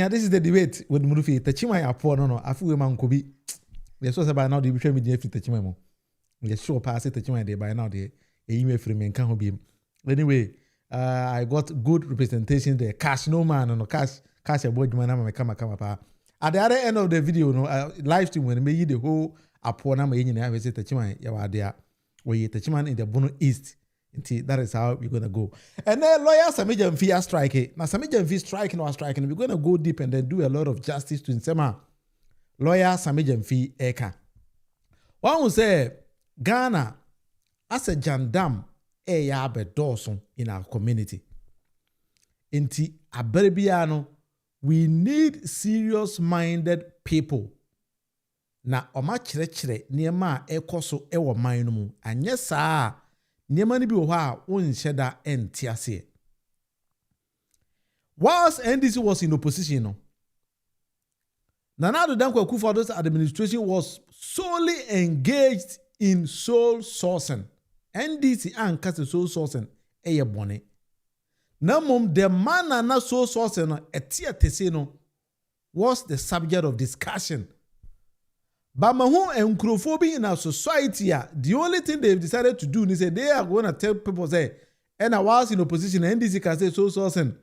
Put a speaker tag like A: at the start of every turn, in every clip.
A: This is the debate with Murufi. Tachima ya poor no. I feel man could be. Yes, so by now the betray me the Tachima. Yes, sure pass it Tachima day by now the email free men can't be. Anyway, I got good representation there. Cash no man no cash a boy man I'm come pa. At the other end of the video, no live stream when me the whole upon am yin na say Tachima ya wa there. We Tachima in the Bono East. That is how we're gonna go. And then lawyer Sammy Gyamfi are striking. Now Sammy Gyamfi striking. We're gonna go deep and then do a lot of justice to Nsema. Lawyer Sammy Gyamfi eka. One will say Ghana as a jandam ya be dawson in our community. Inti aberibiano, we need serious-minded people. Na oma chire niema ekoso ewo mind mu. Anye saa niema ni bi wo ha unsheda entiase. Whilst NDC was in opposition, no, Nana Addo Dankwa Akufo-Addo's administration was solely engaged in soul sourcing. NDC ankase soul sourcing eye bone. Namom the man Nana soul sourcing no etia tese no was the subject of discussion. But mahu enkrofo in our society, the only thing they've decided to do is say they are going to tell people say, and I was in opposition, NDC can say soul sourcing.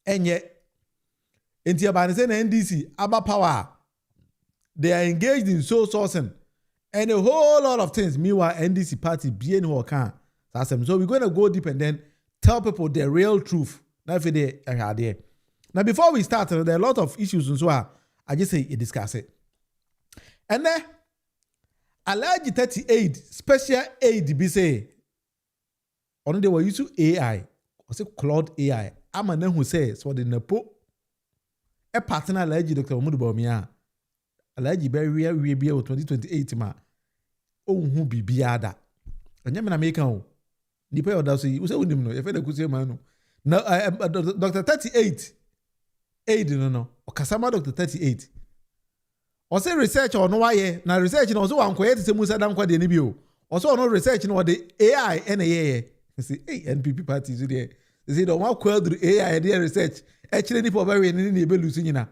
A: And yet, in NDC, Abba Power, they are engaged in soul sourcing and a whole lot of things. Meanwhile, NDC party being who can. So we're going to go deep and then tell people the real truth. Now, before we start, there are a lot of issues, and so I just say discuss it. And then, alleged 38 special aid be say, only they were using AI, or say Claude AI. I'm a man who says, so the Nepo, a partner alleged Dr. Mudubomia, alleged very we be 2028 ma, oh, who be biada. And Yaman American, Nipa or Dawsi, you say, no, if I could say, man, no, Dr. 38 aid, no, or Kasama Dr. 38. Or say research or no why na research no so wan kwete se musa dan kwade ni bio also no research no the AI na ye say hey NPP party so there they say don't want kwadu AI there research actually ni for very ni be lose nyina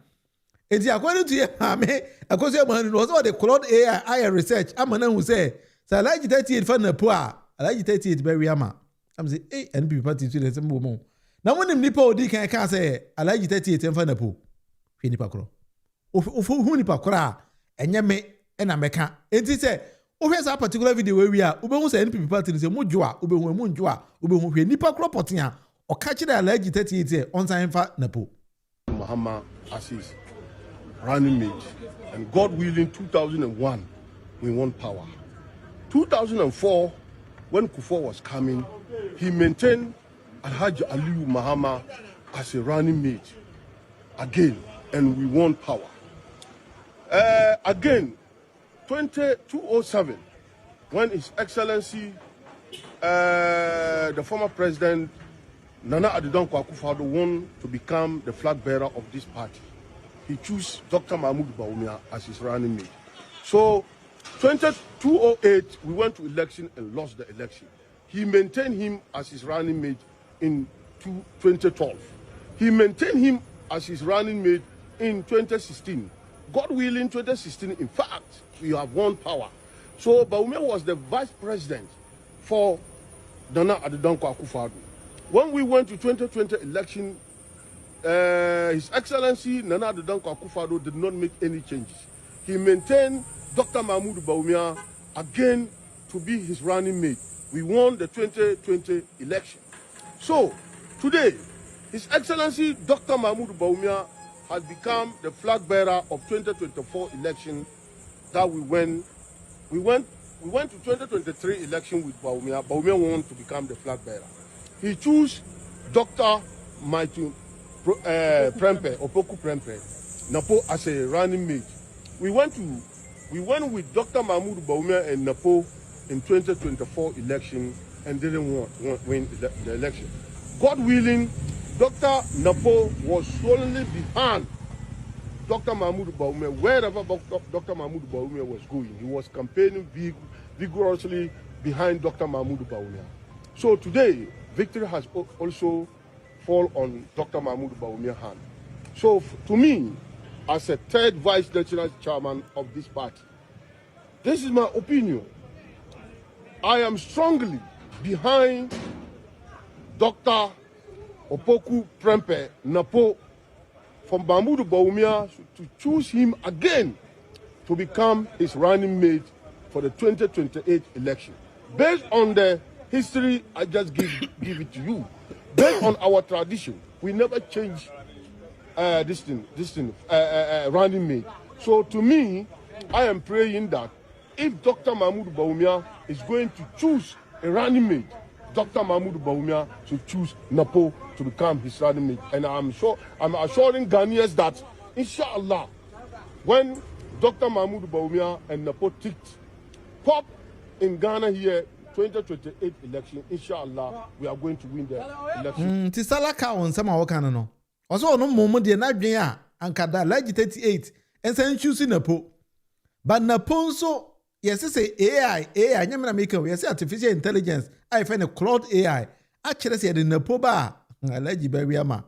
A: enti according to ye me akoso man no so the cloud AI research amana hu say alleged 38 fa na po a alleged 38 be wi ama am say hey NPP party so there say mo na wonim nipa odi kan say alleged 38 fa na po hwe nipa kro who nipa kora enye me na meka enti se ohwe sa particular video we a obehu say NPP party say modwo a obehu mu ndwo a obehu hwe nipa kora poten a o ka kire alleged 38 on sign fa napo
B: Muhammad as his running mate, and God willing 2001 we won power. 2004 when Kufuor was coming, he maintained Alhaji Aliyu Muhammad as a running mate again, and we won power. Again, 2007, when His Excellency, the former President Nana Addo Dankwa Akufo-Addo won to become the flag bearer of this party, he chose Dr. Mahmoud Bawumia as his running mate. So, 2008, we went to election and lost the election. He maintained him as his running mate in 2012. He maintained him as his running mate in 2016. God willing, 2016, in fact, we have won power. So Bawumia was the vice president for Nana Addo Dankwa Akufo-Addo. When we went to 2020 election, His Excellency Nana Addo Dankwa Akufo-Addo did not make any changes. He maintained Dr. Mahmoud Bawumia again to be his running mate. We won the 2020 election. So today, His Excellency Dr. Mahmoud Bawumia has become the flag bearer of 2024 election that we went. We went to 2023 election with Bawumia. Bawumia won to become the flag bearer. He chose Dr. Michael Prempe, Opoku Prempe, Napo as a running mate. We went with Dr. Mahmoud Bawumia and Napo in 2024 election and didn't win the election. God willing, Dr. Napo was solely behind Dr. Mahmoud Bawumia. Wherever Dr. Mahmoud Bawumia was going, he was campaigning vigorously behind Dr. Mahmoud Bawumia. So today, victory has also fallen on Dr. Mahmoud Bawumia's hand. So to me, as a third vice national chairman of this party, this is my opinion. I am strongly behind Dr. Opoku Prempe Napo from Mahmoud Bawumia to choose him again to become his running mate for the 2028 election. Based on the history, I just give it to you. Based on our tradition, we never change this thing, running mate. So to me, I am praying that if Dr. Mahmoud Bawumia is going to choose a running mate, Dr. Mahmoud Bawumia should choose Napo to become his running mate. And I'm assuring Ghanaians that, inshallah, when Dr. Mahmoud Bawumia and Napo ticked pop in Ghana here, 2028 election, inshallah, we are going to win the election.
A: Tisala ka on sama wakana no. Also no momo de na dwen a ankada lagi 38 and sen choose Napo. But Napo so yes say AI nyamena make yes artificial intelligence I find a cloud AI actually say the Napo ba alagi beriama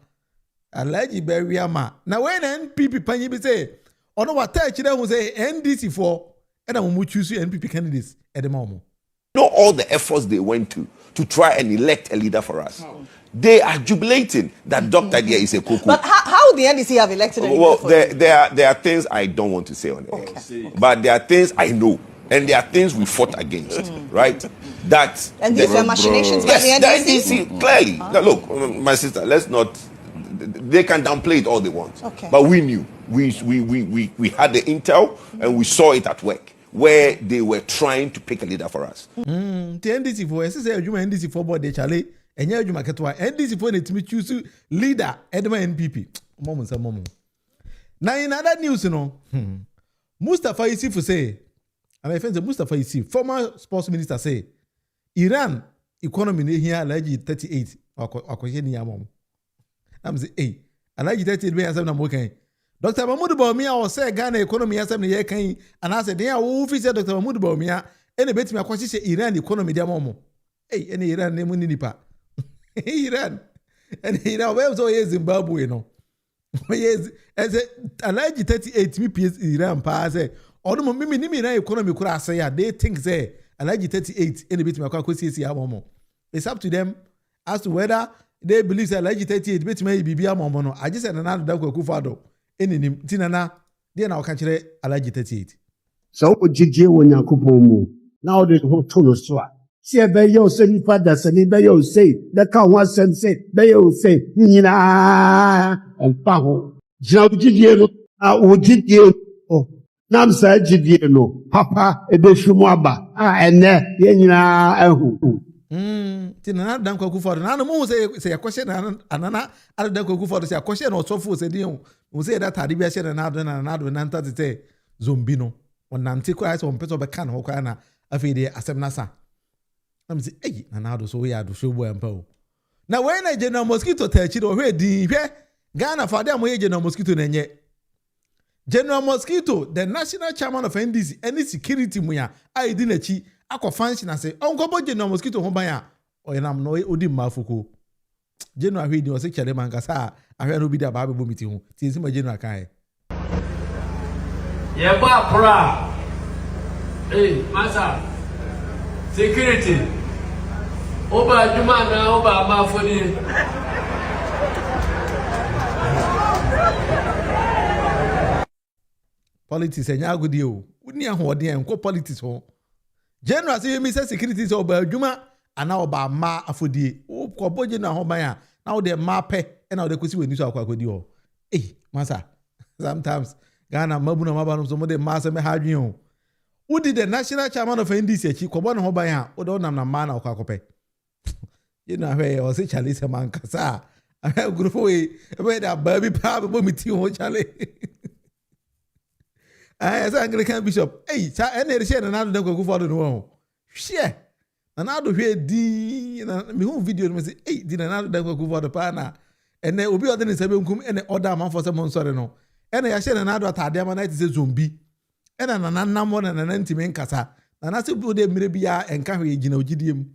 A: na when NPP panyi be say ono wata kire hu say NDC for and mo choose NPP candidates at the moment.
C: Know all the efforts they went to try and elect a leader for us. They are jubilating that Dr. Dia is a cuckoo.
D: But how the NDC have elected a leader?
C: Well, there are things I don't want to say on the air. But there are things I know. And there are things we fought against, right?
D: And these were machinations by the
C: NDC, clearly. Now, look, my sister, let's not... They can downplay it all they want.
D: Okay.
C: But we knew. We had the intel and we saw it at work, where they were trying to pick a leader for us.
A: The NDC for NDC for board Charlie and Yajuma Katwa NDC for to choose leader Edma NPP. Moment. Now in other news, you know, Mustafa Yusufu say, and I think Mustafa Yusufu, former sports minister, say Iran economy here already 38 or I'm say, hey, already 38 me as I'm working. Dr. Mahmoud Bawumia was say Ghana economy as I'm here can and I said, they are officer Dr. Mahmoud Bawumia any bet me question say Iran economy dia momo. Hey, any Iran name nipa. Iran. And Iran where so Zimbabwe no. Yes, as already 38 me PS Iran pa say odo me ni Iran economy kura say ya they think say already 38 any bet me question say momo. It's up to them as to whether they believe say already 38 bet me bibia momo no. I just said another da Akufo-Addo enim tinana de na waka kire already 38.
E: So ojije wonyankopon mu na o de ho to no so a se be ye o se ni father se ni be ye o say da ka ho asem say be ye o say nyina empa ho jina ojije no a ojije o nam sa ojije no papa e be hwemu aba a ene ye nyina ahu
A: tinana dan Akufo-Addo na no mo say yakwhye na anana ade dan Akufo-Addo say yakwhye na osofo say din o say that ade bi a hye na ado na nta tete zombi no onante kwa so mpeto be kan ho kwa na afi de asem na sa am say eh na ado so we ado so bo empa o na when na General Mosquito tachi do hwe din hwe Ghana fa de am ye General Mosquito na nye General Mosquito the national chairman of NDC any security mu ya ai di na chi akọ function ase onko General Mosquito ho ban a oyinam no odi mafuko General hwe di o se kere man kasa ahwe no bi da ba be miti ho ti nsi ma General kan
F: Yeba pra. Hey, masa. Security. Oba juma na oba mafoni.
A: Politics enya agudi o. Woni ahode enko politics ho. General say me say security say oba juma ana oba ma afodie. O ko boje na ho ban a na wo de ma pe e na wo de kosi weni so akodi ho. Eh, masa. Sometimes Ghana mabuna mabanu so mo de masa me hadwen o. Who did the national chairman of NDC achi kobo ne ho ban a wo de onam na ma na akwakope. You know where I say Charlie Saman Kasa. I have group away about that baby papa meeting on Charlie. I say Anglican Bishop. Hey, any share another don't go for the one. Share. Another here D me home video me say, hey, did another don't go for the partner. And then obi other than come and other man for someone sorry no. And I share another Tadiama night is a zombie. And an anamon and an anti-man kasa. And I say, people they may be and carry Gideum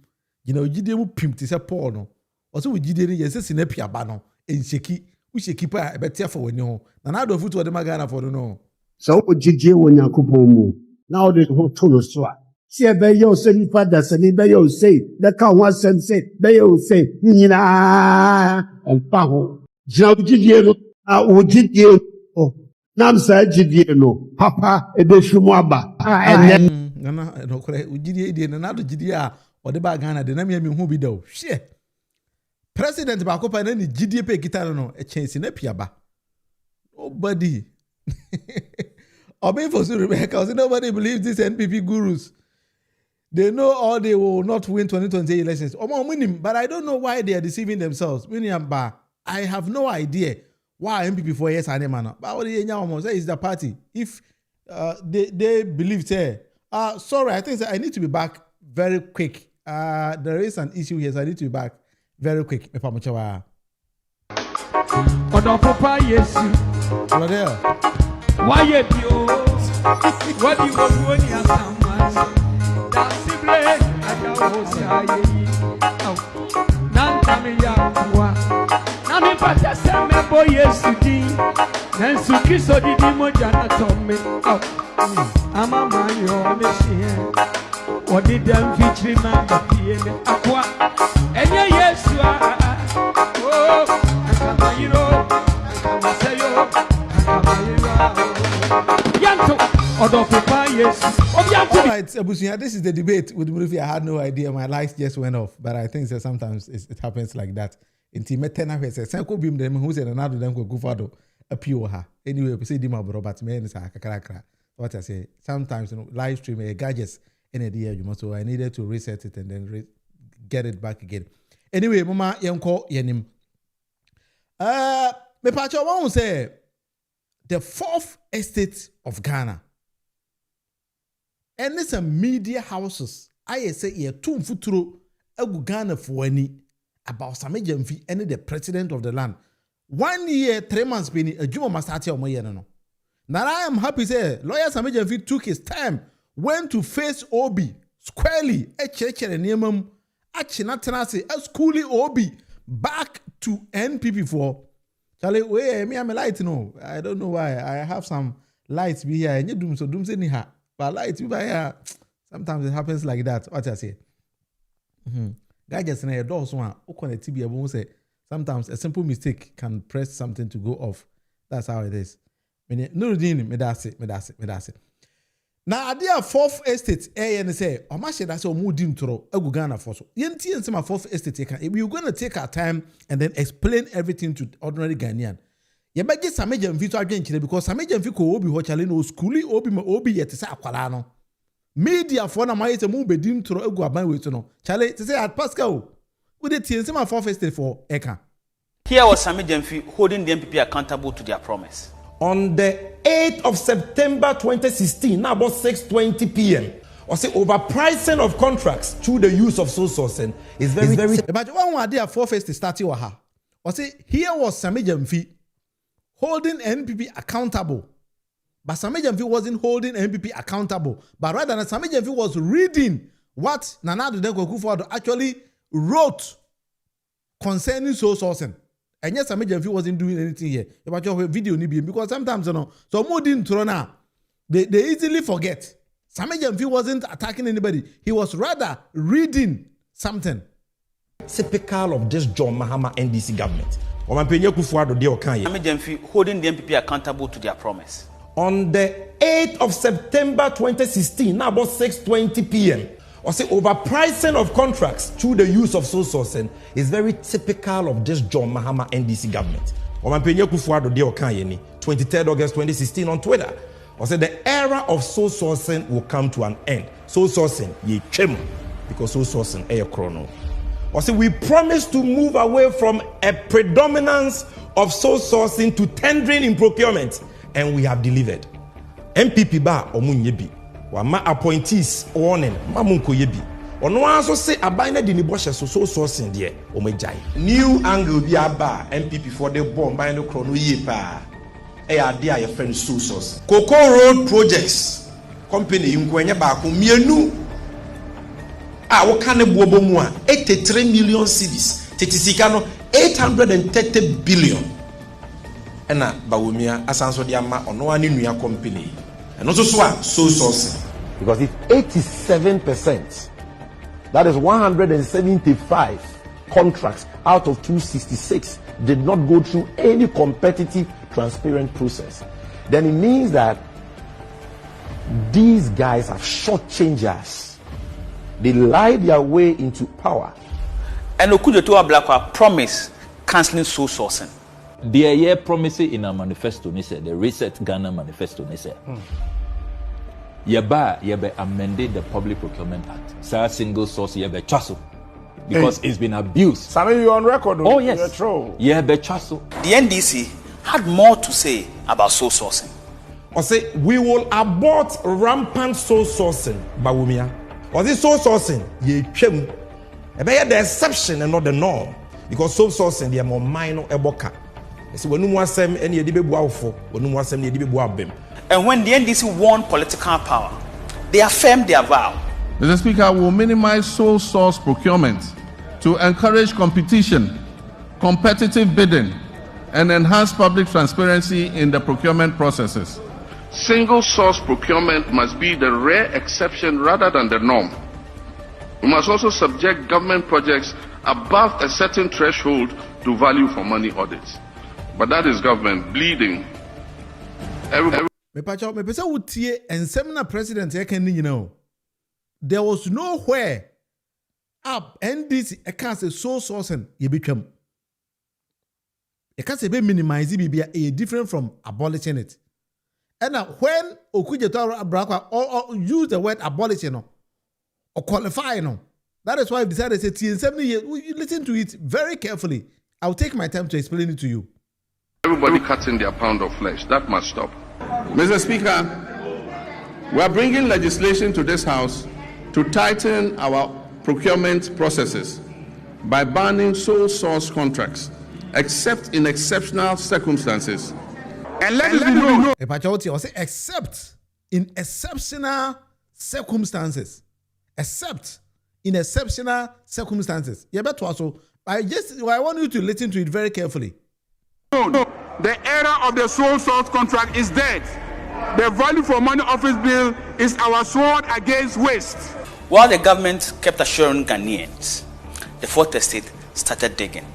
A: pimp to say porno. Also, we did it yes, in a piabano, and shaki, we should keep a better for when you. And I don't foot what the Magana for the no.
E: So, Juju Wanyakupomu. Now the whole Toloswa. See a bayo sending father, sending bayo say, the cow was sent say, bayo say, Nina and Paho. Juju, Ujidio. Oh, Namsa Jidio, Papa, a Beshumaba. And then,
A: no, Ujidia, another Jidia, or the Bagana, the name who be do. Share. President Bakopa and any GDP Kitano, a chance in a piaba. Nobody. Or maybe for Rebecca, nobody believes these NPP gurus. They know all they will not win 2020 elections. Or more winning, but I don't know why they are deceiving themselves. I have no idea why NPP for years and man. But what they almost say is the party. If they believe, say, sorry, I think I need to be back very quick. There is an issue here, so I need to be back. Very quick, me pamochawa.
F: Odo papa yesu.
A: Hello there.
F: Why you? What you go do ni asama? Dasible akawosaye. Nanta me ya kwa. Na me pata se me boy yesu di. Nansu kiso di moja na tome. Ama mayo me she. What did them feature man the akwa. Enye Yesu oh akamayiro akamaseyo akamayiro yanto odo papa Yesu obianto.
A: All right, Abusuya, this is the debate with Murphy. I had no idea. My lights just went off, but I think that sometimes it happens like that. Inti metena he say sanko bim dem who say another dem go fado appeal her. Anyway, we say di ma bro but me say kakrakra. What I say, sometimes live stream gadgets in a day so I needed to reset it and then get it back again. Anyway, mama yenko yenim. Me pacho won say the fourth estate of Ghana. And it's a media houses. I say ye two futuro egu Ghana for any about Sammy Gyamfi and the president of the land. 1 year, 3 months been a Juma must start your moyen no. Now I am happy say lawyer Sammy Gyamfi took his time, went to face Obi squarely, a church and nemum. Achina tenase a schoolie Obi back to NPP for Charlie. Wait, me I'm a light no. I don't know why. I have some lights be here. And you doom so doom say niha. But lights be here. Sometimes it happens like that. What I say? Guy just na your door so one. Okon TB won't say. Sometimes a simple mistake can press something to go off. That's how it is. No, me that's it. Now, idea fourth estate, say, or my share that's all moving through a Ghana for so. Yenti and some fourth estate, we're going to take our time and then explain everything to ordinary Ghanaian. You might get Sammy Gyamfi to again because Sammy Gyamfi ko obi ho chale no schoolie obi yet say akwala no. Media for na my say move bedim through egu aban we to no. Chale to say at Pascal, we dey tie some fourth estate for Eka.
G: Here was Sammy Gyamfi holding the NPP accountable to their promise.
H: On the 8th of September 2016, now about 6:20 p.m., or say overpricing of contracts through the use of sole sourcing is very.
A: But one idea fourth estate starting wa ha. Or say here was Sammy Gyamfi holding NPP accountable. But Sammy Gyamfi wasn't holding NPP accountable, but rather than Sammy Gyamfi was reading what Nana Ado Dankwa Akufo-Addo actually wrote concerning sole sourcing. And yes, Sammy Gyamfi wasn't doing anything here. About your video because sometimes so more didn't throw now. They easily forget. Sammy Gyamfi wasn't attacking anybody. He was rather reading something.
H: Typical of this John Mahama NDC government. Sammy
G: Gyamfi holding the NPP accountable to their promise.
H: On the 8th of September 2016, now about 6:20 p.m., or say overpricing of contracts through the use of sole sourcing is very typical of this John Mahama NDC government. 23rd August 2016 on Twitter. Or say the era of sole sourcing will come to an end. Sole sourcing, ye chemo, because sole sourcing, chrono. Or say we promise to move away from a predominance of sole sourcing to tendering in procurement, and we have delivered. NPP ba omunyebi. Wama appointees warning mamunko yebi. Ono also say abina di niboshe so sourcing there omejai. New angle bi aba NPP for the bomb by no chrono ye pa. E ade a your friend sole source. Cocoa Road projects company yunkwenya ba ko mienu. What can a bobo mua 83 million cedis. Titisicano 830 billion. And Bawumia Asanso Diama on one in your company. And also so sourcing.
I: Because if 87%, that is 175 contracts out of 266 did not go through any competitive, transparent process, then it means that these guys are shortchangers. They lie their way into power.
G: And Okujoto Ablakwa promise cancelling sole sourcing.
J: They promise in a manifesto, the Reset Ghana manifesto. Yeba amended the Public Procurement Act. Sa single source yeba chaso. Because it's been abused.
K: Sammy, you're on record.
J: Oh yes.
K: You're true.
J: Yeba chaso.
G: The NDC had more to say about sole sourcing.
H: Or say we will abort rampant sole sourcing, Bawumia. Or this sole sourcing, ye chem. The exception and not the norm. Because sole sourcing, they are more minor eboka. So when you want some any edible for, when you want some edible bim.
G: And when the NDC won political power, they affirmed their vow.
L: Mr. Speaker, will minimize sole source procurement to encourage competition, competitive bidding, and enhance public transparency in the procurement processes.
M: Single source procurement must be the rare exception rather than the norm. We must also subject government projects above a certain threshold to value for money audits. But that is government bleeding.
A: Me pesa utie ensemna president there was nowhere up NDC I can't say sole sourcing you become. I can't say be minimizing be different from abolishing it. And when Okujeto Abrakwa or use the word abolishing or qualify that is why I've decided to say 70 years. You listen to it very carefully. I'll take my time to explain it to you.
M: Everybody cutting their pound of flesh. That must stop.
L: Mr. Speaker, we are bringing legislation to this House to tighten our procurement processes by banning sole source contracts, except in exceptional circumstances.
K: And let it be known.
A: Except in exceptional circumstances. Except in exceptional circumstances. I want you to listen to it very carefully.
K: The era of the sole source contract is dead. The value for money office bill is our sword against waste.
G: While the government kept assuring Ghanaians, the Fourth Estate started digging.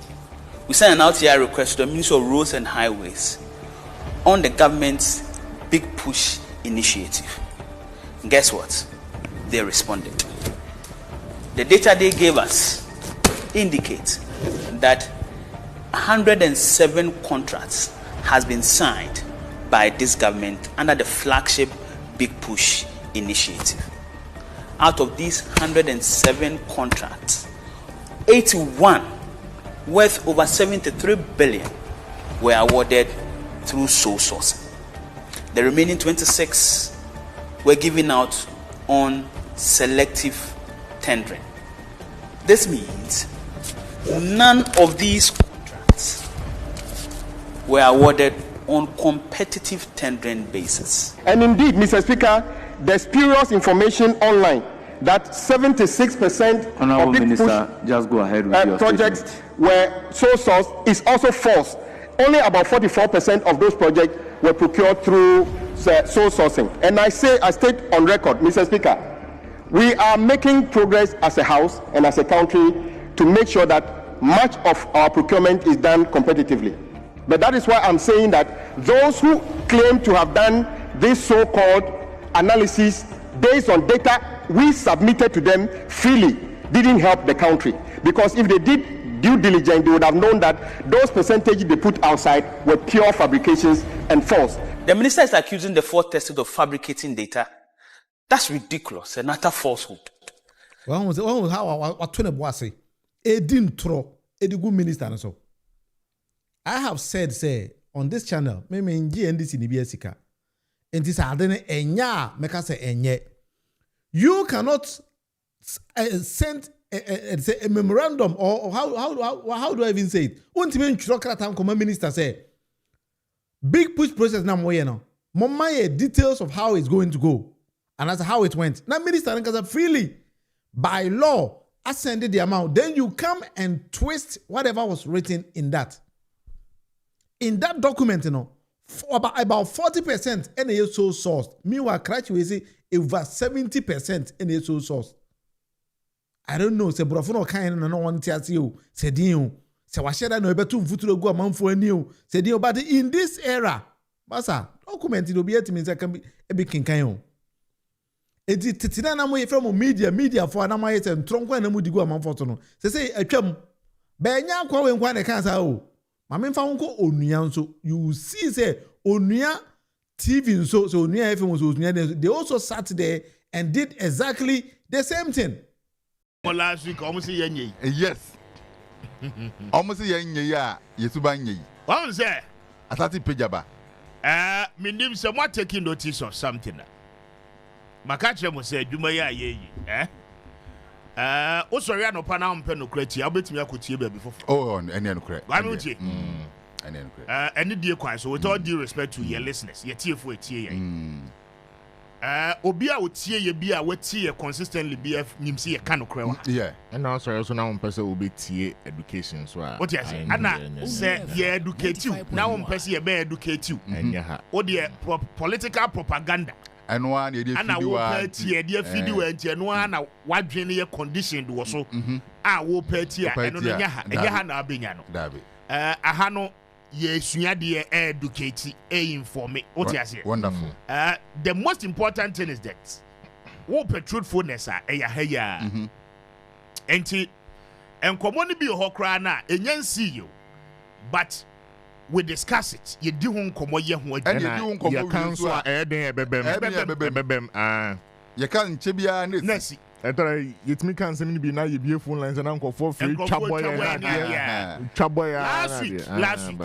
G: We sent an RTI request to the Ministry of Roads and Highways on the government's Big Push initiative. And guess what? They responded. The data they gave us indicates that 107 contracts has been signed by this government under the flagship Big Push initiative. Out of these 107 contracts, 81 worth over 73 billion were awarded through sole sourcing. The remaining 26 were given out on selective tendering. This means none of these contracts were awarded on competitive tendering basis.
B: And indeed, Mr. Speaker, there's spurious information online that 76%
N: Honorable
B: of
N: Minister, just go ahead with your
B: projects
N: statement.
B: were sole source is also false. Only about 44% of those projects were procured through sole sourcing. And I state on record, Mr. Speaker, we are making progress as a house and as a country to make sure that much of our procurement is done competitively. But that is why I'm saying that those who claim to have done this so-called analysis based on data we submitted to them freely didn't help the country. Because if they did due diligence, they would have known that those percentages they put outside were pure fabrications and false.
G: The minister is accusing the Fourth Estate of fabricating data. That's ridiculous and utter falsehood.
A: Well, how Edin Tro, Edigu minister and so. I have said, say, on this channel, maybe in GNDC in BSika, and this adene enya, make us say enye. You cannot send a memorandum or how do I even say it? Won't even Chirokra Command Minister say big push process now more no. Mama details of how it's going to go and that's how it went. Now minister freely by law ascended the amount. Then you come and twist whatever was written in that. In that document, you know, about 40% NAO sole source. Meanwhile, Karachi will say over 70% NAO sole source. I don't know. Say Brofono kind no one tells you. Say Dio. Say Washeda no betu mfuturo go amount for new. Say Dio. But in this era, Basa document it will be it means I can be a big kinkayo. It is titina na mo from media for na mo yet and tronko na mo digo amount for no. Say atwam. Benya kwa we nkwa ne kansa o. Mame fa wonko onua nso you see say onua TV nso so onua FM so onua they also sat there and did exactly the same thing.
O: Last week almost yenye.
P: Yes. Almost yenye ya yesuba yenye.
O: What say?
P: Atati pejaba.
O: Me nim say what taking notice of something. Makache mo say dwuma ya ye osori anopa na mpe no krati obetimi akotie be before.
P: Oh, any no krati.
O: Why me
P: any no krati.
O: Any die kwan so with all due respect to your listeners, ye tie fo etie ye. Obi a otie ye bi a watie consistently BF nimsi ye ka no krewa.
P: Yeah.
Q: And now sorry so now person will be tie education so.
O: What you say? Ana say ye educate you. Now person ye be educate you.
Q: Enya.
O: O de political propaganda.
P: And one ye
O: dey feed you and no na wadwene ye condition do so wo party eno no nya ha na abenya no
P: dabi
O: aha no ye sua de educate inform what you say.
P: Wonderful.
O: The most important thing is that wo truthfulness ya ha ya enti enkomo ni bi ho kra na enyan see you but we discuss it. You do nkomo ye ho
P: adwuma.
Q: You can so bebem.
P: You can chebia
O: nesi.
Q: Etara yetimi kan sem ni bi na ye bie phone lines na nkofo free chaboy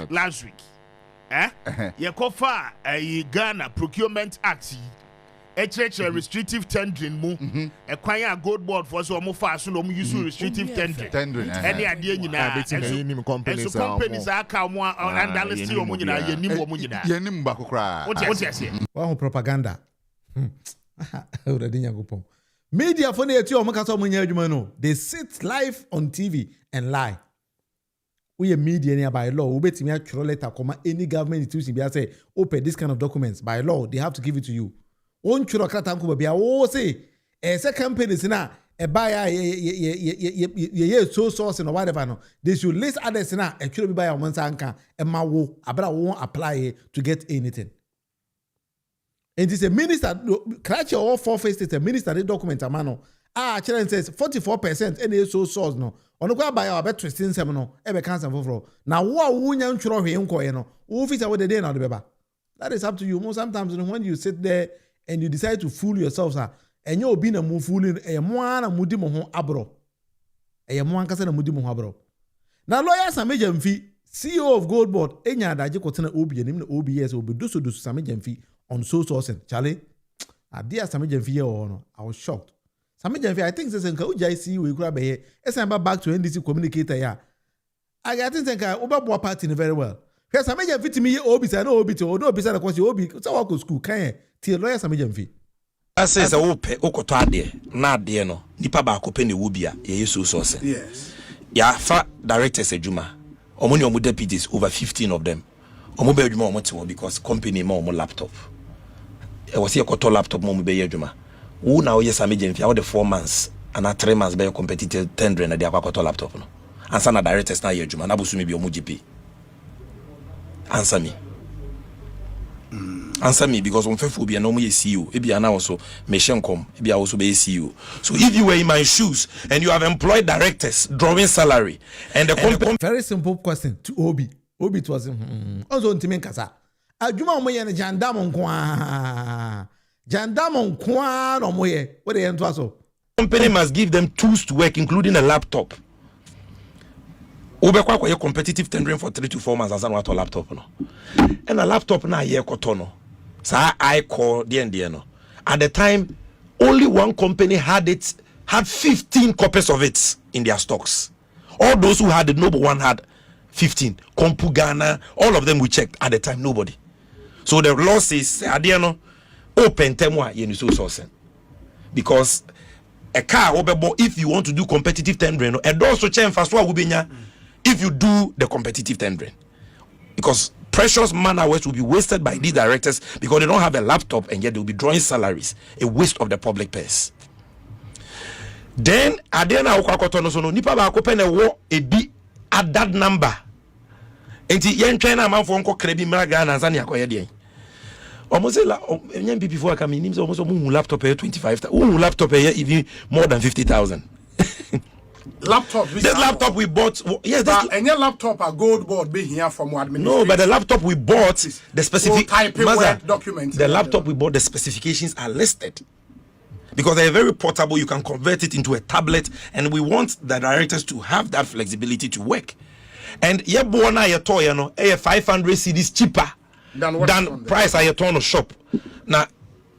O: last week. Ye kofa Ghana Procurement Act. Restrictive tendering mu a gold board for so mo fa so no mo use restrictive tendering any ade nyina companies aka mo underlist o mo nyina ye nim o mo nyina
P: ye nim ba kokra
O: what you say
A: wa propaganda already nyagopon media for na eti o mo ka so mo nya adwuma no they sit live on TV and lie we a media near by law we betimi atworo letter comma any government institution be say open this kind of documents by law they have to give it to you. One churo krata nko bia wo say ese companies na e buy ye so source no whatever no they should list others na e churo bi buy o mansa nka e ma wo abra wo apply to get anything. And this a minister crash all four faces a minister the document amano challenge says 44% any so source no ono kwa buy about twisting sem no e be cancer for na wo nya churo hwe nko ye no wo fit say we dey na do beba. That is up to you. Most sometimes when you sit there and you decide to fool yourself, sir, and you'll be na mu fooling a moana mudi mo abro. A moan kasa na mudi mo abro. Now, lawyer Sammy Gyamfi, CEO of Gold Board, enya da je kotena obi enim na OBS will be do Sammy Gyamfi on so sourcing. Charlie, dear Sammy Gyamfi here or no, I was shocked. Sammy Gyamfi, I think says enka UJC we could be here. Esan back to NDC communicator ya. I think enka oba party very well. Because Sammy Gyamfi to me obi say no obi to odo obi say na kwasi obi so work school kan tie lawyer Sammy Gyamfi.
R: Ase say wo pe okoto ade na ade no nipa ba ko pe ne wo bia ye yesu so se.
O: Yes.
R: Ya fa directors adwuma. Omo ne omo deputies over 15 of them. Omo be adwuma omo te because company ma omo laptop. E was here koto laptop mo be adwuma. Wo na wo ye Sammy Gyamfi how the 4 months and 3 months be competitive tender na de akwakoto laptop no. Ansa na directors na ye adwuma na bosu me bi omo GP. Answer me. Answer me because on faithful be no more CEO. Maybe I also mission come. Maybe I also be CEO. So if you were in my shoes and you have employed directors drawing salary and the company.
A: Very simple question to Obi. Obi it was also Wontumi kasa. Adwuma mo ye ne jandam nko Jandam nko no mo ye. What dey ento aso?
R: Company must give them tools to work including a laptop. Obekwa kwa competitive tendering for 3 to 4 months as an auto laptop no. And a laptop na ye kotono. Sa I call the no. At the time, only one company had 15 copies of it in their stocks. All those who had the noble one had 15. Kompu Ghana, all of them we checked at the time, nobody. So the law says, Adiano, open temwa yeniso sourcing. Because a car, if you want to do competitive tendering, a door so chain fast if you do the competitive tendering. Because precious man hours will be wasted by these directors because they don't have a laptop and yet they'll be drawing salaries. A waste of the public purse. Then, Adiana Okakotono sono nipa ba kopen a war a B at that number. Enti yen China man for unko krebi mraga na zani akoye den. Almost NPP for come in almost laptop 25,000. Laptop even more than 50,000.
S: Laptop.
R: This laptop we bought, yes,
S: but any laptop a gold board be here from administration.
R: No, but the laptop we bought, the specific
S: documents.
R: The laptop we bought, the specifications are listed because they're very portable. You can convert it into a tablet, and we want the directors to have that flexibility to work. And yebona ye toy no, 500 cedis cheaper than price I ton shop. Now.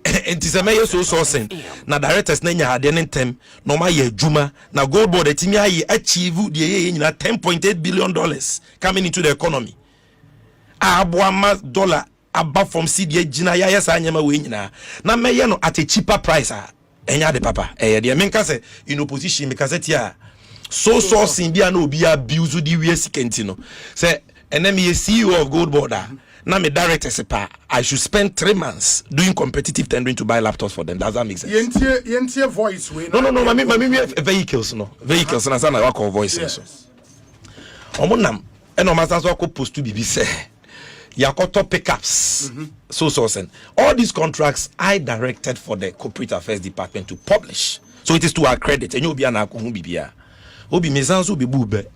R: It is a mayor so sourcing. Now directors nenya had any time no ma ye juma. Now gold board etimi achieve the $10.8 billion coming into the economy. Abuama dollar above from CDA jina ya yes anyama we nyina. Na me no at a cheaper price enya de papa. De menka say in opposition because it so sourcing bia no be abuse the we sikenti no. Say enemy CEO of gold border. Now, my director said, I should spend 3 months doing competitive tendering to buy laptops for them. Does that make sense?
S: Yentie voice way.
R: No. Vehicles, no. Vehicles, and I call voices. Omonam, and Omasan's wako post to be say, Yakoto pickups, so sourcing. All these contracts I directed for the Corporate Affairs Department to publish. So it is to our credit. And you'll be an akubibia. Obi Mezans will be boobe.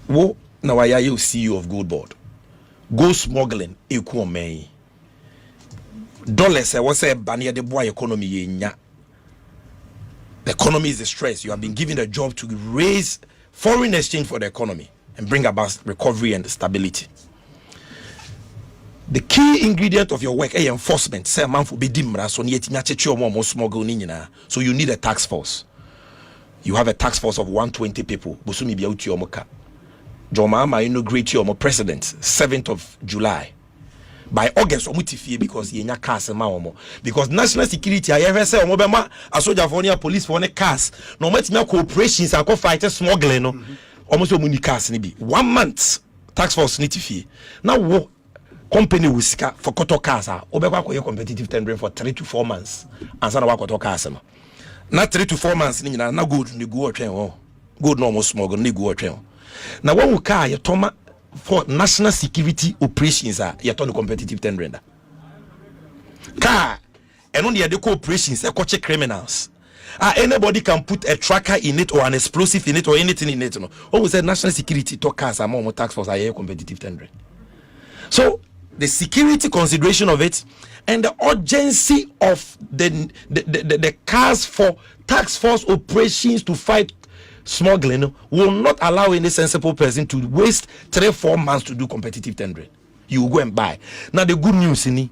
R: Wo, now I you CEO of Gold Board. Go smuggling equal me. Dollars I was a banner the boy economy nya. The economy is the stress. You have been given a job to raise foreign exchange for the economy and bring about recovery and stability. The key ingredient of your work is enforcement. Say man for be dimra so ni smuggle nina. So you need a task force. You have a task force of 120 people. Busumi bi uti omoka. Jomama inaugurate your president 7th of July. By August, because yenya cars because national security I ever say omobema a soldier for police for cars no matter cooperations and co fight smuggling no almost omuni cars ni bi 1 month tax force ni fee. Now wo company will for koto cars obekwa ko competitive tendering for 3 to 4 months answer na koto cars no na 3 to 4 months ni na good ni go otwen good no almost smuggle ni go otwen. Now, when we car you toma for national security operations you turn competitive tendering. Car and only the operations they catch criminals. Anybody can put a tracker in it or an explosive in it or anything in it. No, always say national security to cars are more tax force are competitive tendering. So the security consideration of it and the urgency of the cars for tax force operations to fight smuggling will not allow any sensible person to waste 3-4 months to do competitive tendering. You will go and buy. Now the good news in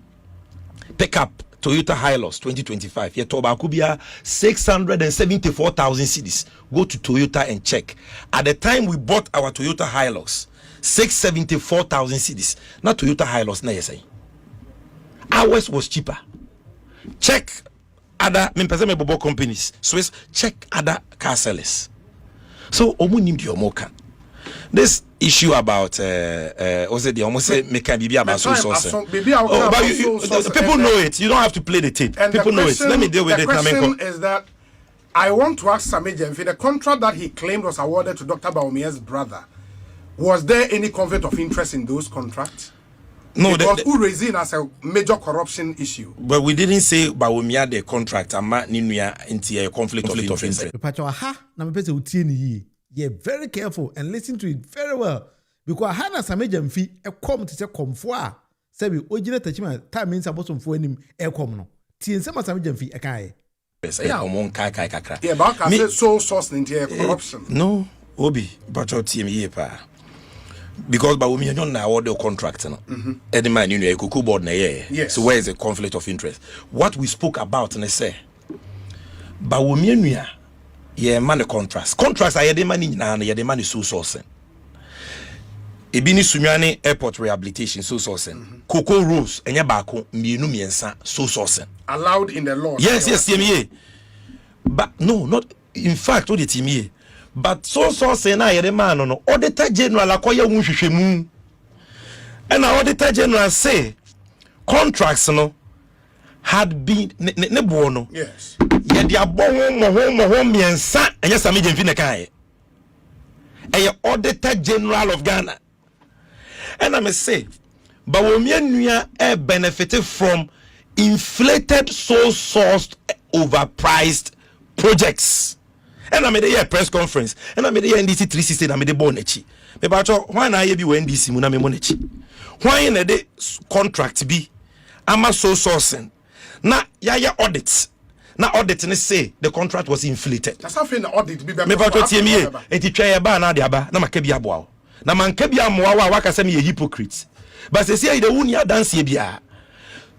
R: pick up Toyota Hilux 2025. Your Tobacubia 674,000 cedis. Go to Toyota and check. At the time we bought our Toyota Hilux, 674,000 cedis. Now Toyota Hilux na yesay. Ours was cheaper. Check other companies. Swiss, check other car sellers. So this issue about was it the almost say make be about so people know it. You don't have to play the tape. And people know it. Let me deal with it.
S: The question is that I want to ask Sammy Gyamfi, the contract that he claimed was awarded to Dr. Bawumia's brother, was there any conflict of interest in those contracts? No, it was Urezin as a major corruption issue.
R: But we didn't say Bawumia the contract and Ninuya into a conflict of interest.
A: You're very careful and listen to it very well. Because Hana Sammy Gyamfi a come to say comfort. Say we original tachima time means about some for him a common. Tien Sammy Gyamfi a kai.
S: Yeah, but I say sole source in corruption.
R: No. Obi, but your team here, pa. Because by women, you don't award the contract. Any man, you know, a cuckoo board,
S: yes.
R: So where is the conflict of interest? What we spoke about, and I say, by women, yeah, man, the contracts. Contracts are the money, and the money so sourcing. Ebini Sunyani Airport rehabilitation, so sourcing. Cocoa Rose, and Yabako, Mienu Miensa, so sourcing.
S: Allowed in the law.
R: Yes, TMA. But no, not in fact, what the TMA. But so sourcing, I had a man on Auditor General acquire Wushemu. And our Auditor General say contracts no had been nebuono.
S: Yes.
R: Yet the abong miensa, and yes, Sammy Gyamfi a Auditor General of Ghana. And I may say, but we benefited from inflated, sourced, overpriced projects. And I made a press conference, and I made a NDC 360, and I made a bonechi. But why not be NDC Muname Monechi? Why in a day contract be? I'm a sole sourcing. Now, yaya audits. Now, audit and say the contract was inflated.
S: That's how the audit be.
R: Me about to me, eti try ba na dia ba na makabia boa. Na mankabia moa wa waka say me hypocrite. But say the unia dance bia.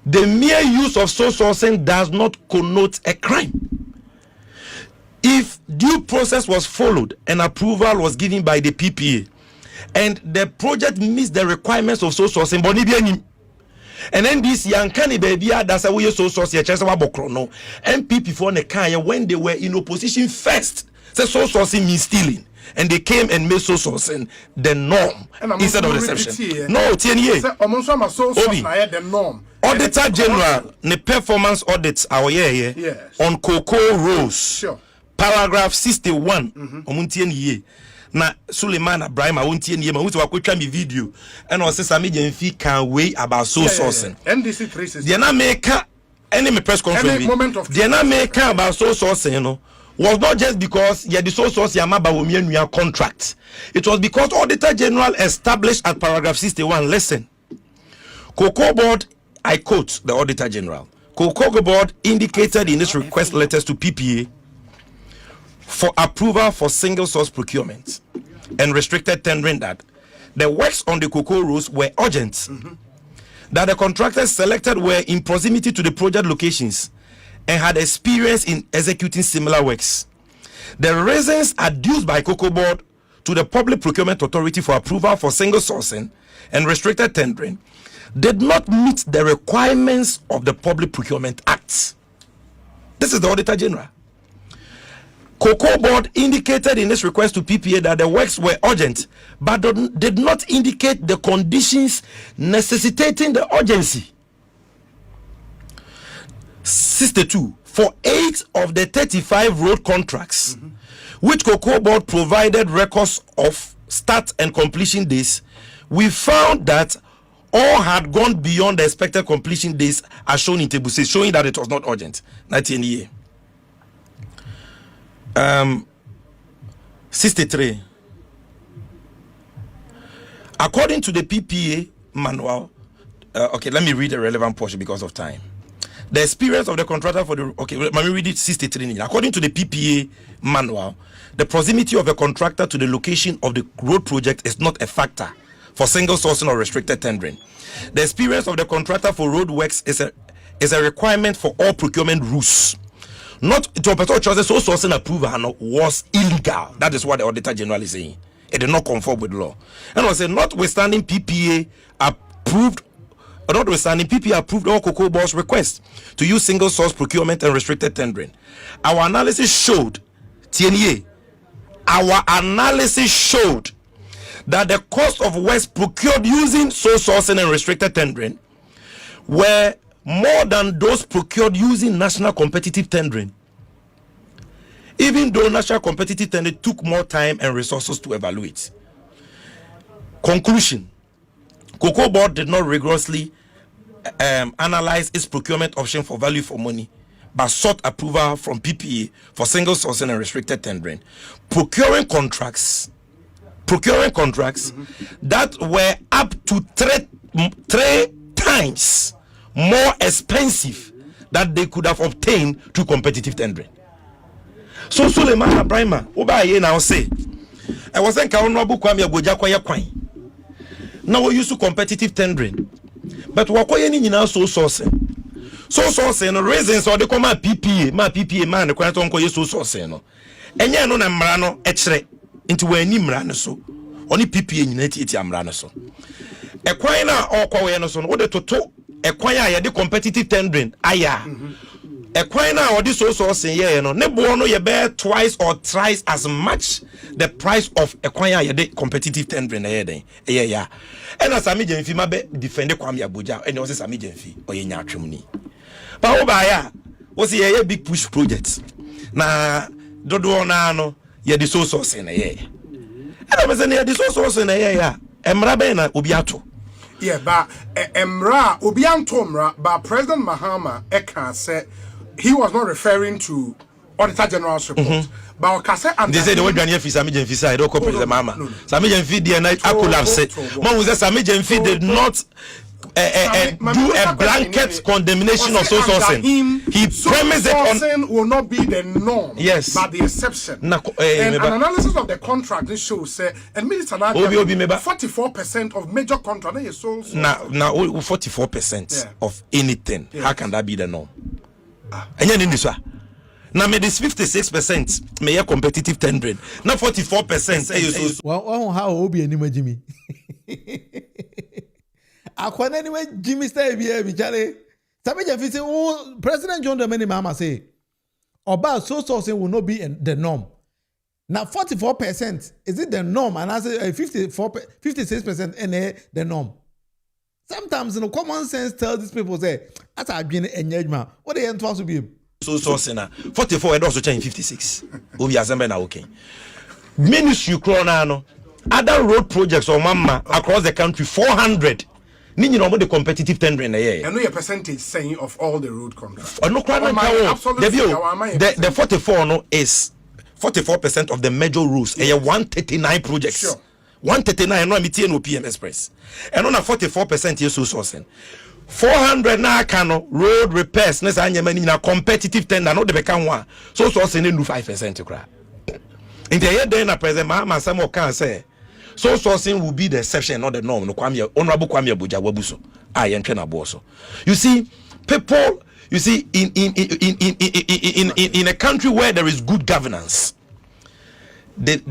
R: The mere use of source sourcing does not connote a crime. If due process was followed and approval was given by the PPA, and the project meets the requirements of source sourcing, boni bi anim. And then this young canny baby, that's a way so source no NPP for Nekaya when they were in opposition first. So sourcing means stealing. And they came and made so sourcing the norm instead of the exception. No, TNA.
S: The norm.
R: Auditor General, the performance audits our year on Cocoa Rose.
S: Sure.
R: Paragraph 61. Na Suleiman Abraham wontie nie ma wuti wakotwa me video and o say Sammy Gyamfi can weigh about so sourcing
S: NDC 360
R: the na make any me press conference the na make about so sourcing no was not just because the so source yamaba womianua contract. It was because Auditor General established at paragraph 61. Listen, Cocoa Board, I quote the Auditor General, Cocoa Board indicated in its request letters to PPA for approval for single source procurement and restricted tendering that the works on the Cocoa Rose were urgent, that the contractors selected were in proximity to the project locations and had experience in executing similar works. The reasons adduced by Cocoa Board to the Public Procurement Authority for approval for single sourcing and restricted tendering did not meet the requirements of the Public Procurement Act. This is the Auditor General. Cocoa Board indicated in its request to PPA that the works were urgent, but did not indicate the conditions necessitating the urgency. 62. For 8 of the 35 road contracts, which Cocoa Board provided records of start and completion days, we found that all had gone beyond the expected completion days as shown in table 6, showing that it was not urgent. 19 63. According to the PPA manual, okay, let me read the relevant portion because of time. The experience of the contractor for the let me read it 63. According to the PPA manual, the proximity of a contractor to the location of the road project is not a factor for single sourcing or restricted tendering. The experience of the contractor for road works is a requirement for all procurement rules. Not to a person so sourcing approval was illegal. That is what the Auditor General is saying. It did not conform with law. And I say, notwithstanding PPA approved all Cocoa Board's requests to use single source procurement and restricted tendering. Our analysis showed, that the cost of works procured using sole sourcing and restricted tendering were more than those procured using national competitive tendering, even though national competitive tendering took more time and resources to evaluate. Conclusion: Cocoa Board did not rigorously analyze its procurement option for value for money, but sought approval from PPA for single sourcing and restricted tendering, procuring contracts that were up to three times more expensive that they could have obtained through competitive tendering. So Suleiman Abraham, now say, I was saying Honorable Kwame Abuja kwaya kwan. Now we use to competitive tendering. But wakoye ni nyina so sourcing. So sourcing no reasons or the come PPA, man the kwanta onko so sourcing no. Enye no na mmara no ekire nti wani mmara no so. Oni PPA nyina eti mmara no so. Ekwan na okwawe no so no de toto ekwan a ye de competitive tendering aya. Ekwan na odi so sourcing ye no ne bo no ye be twice or thrice as much the price of ekwan a ye de competitive tendering na ye den. Yeah. And as Sammy Gyamfi mabe defend Kwame Abuja and also Sammy Gyamfi or ye nyatwemni. But obaya was ye big push project. Na dodo na no ye the so source na ye. And I was say the so source na ye ya. Emra be na obiato.
S: Yeah, but Emra obianto mra but President Mahama Eka said he was not referring to Auditor General's report. But
R: they say the word Ghanaian fi Sammy Gyamfi side don't cooperate the mama. Sammy Gyamfi the night I could have said man was Sammy Gyamfi did not do a blanket condemnation of so sourcing. He premised it on
S: will not be the norm,
R: yes,
S: but the exception. And an analysis of the contract this shows and Minister 44% of major contract is sold.
R: Now 44% of anything. How can that be the norm? And in this one. Now, me this 56% may competitive tendering. Now 44%.
A: Well, how obi anyway, Jimmy? Akwana anyway, Jimmy stay here, Charlie. Sammy Gyamfi say, "Oh, President John Dramani Mahama say, about so sourcing will not be the norm." Now 44% is it the norm? And I say 56% and the norm. Sometimes, common sense tells these people say, "As I've been engagement, what they want to be."
R: So sourcing 44 and also change 56. Obi assembly na okay. Ministry krona no other road projects or mama across the country 400. Ni nyina mo the competitive tendering na here.
S: And no your percentage saying of all the road contracts.
R: No krona the 44 no is 44% of the major roads. Yes. 139 projects. Sure. 139 no meeting no PM Express. And on 44% is so sourcing. 400 na kano road repairs na sa nyama ni na competitive tender no de beka one so sourcing no 5% kra. In the year then na president Mahama Sam can say so sourcing will be the exception not the norm. No Kwame Honorable Kwame Abuja wabuso ye ntwe na boso. You see people, you see in a country where there is good governance, there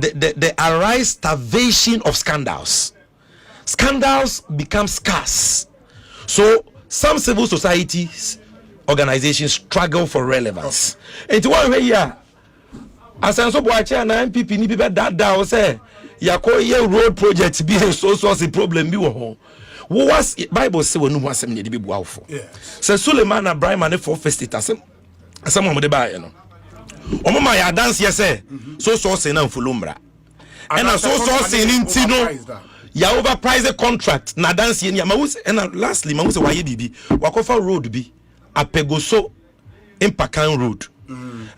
R: arise starvation of scandals. Scandals become scarce. So some civil societies organizations struggle for relevance. And one way here, as I'm so watching na NPP ni be that say yakoye road projects be so a problem bi wo ho. Was Bible say wonu ho asem ne de bi buafo. Say Suleiman Abraham na for first state asem mo de ba ye no. Omo ma ya dance ye say so say na mfolo mra. And so say ni ntino ya overpriced the contract na dance ye ma wo and lastly ma wo say waye bibi wakofa road bi apegoso Impakan road.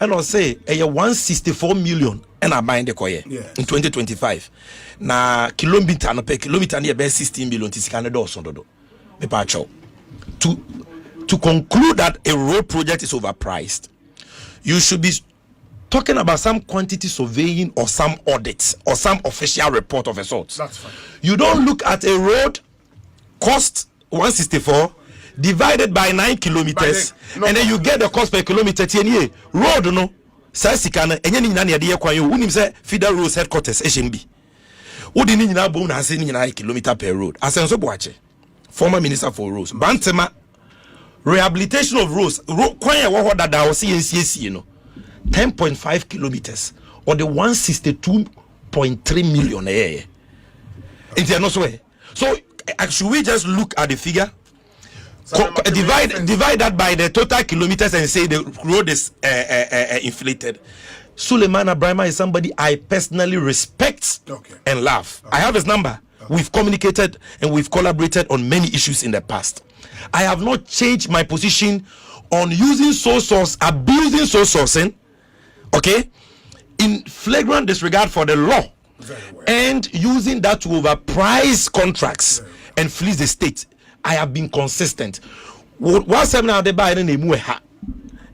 R: And I'll say 164 million and I buy the koye in 2025. Na kilometer no per kilometer near about 16 million tisikane do so do. Me pa cho. To conclude that a road project is overpriced, you should be talking about some quantity surveying or some audits or some official report of a sort.
S: That's fine.
R: You don't look at a road cost 164 divided by 9 kilometers and then you get the cost per kilometer. Road no sasikana enye ni nyina de yakwan yo unim say Federal Roads headquarters HMB odi ni nyina bom na ase ni nyina kilometer per road asenso boache former minister for roads bantema rehabilitation of roads kwan ya wo dada o se yensie no 10.5 kilometers or the 162.3 million a year. It's no way. So should we just look at the figure? Divide that by the total kilometers and say the road is inflated. Suleiman Abraham is somebody I personally respect and love. I have his number. We've communicated and we've collaborated on many issues in the past. I have not changed my position on using sole source, abusing sole sourcing, okay, in flagrant disregard for the law, and using that to overprice contracts and fleece the state. I have been consistent. What's now they buy in a mueha?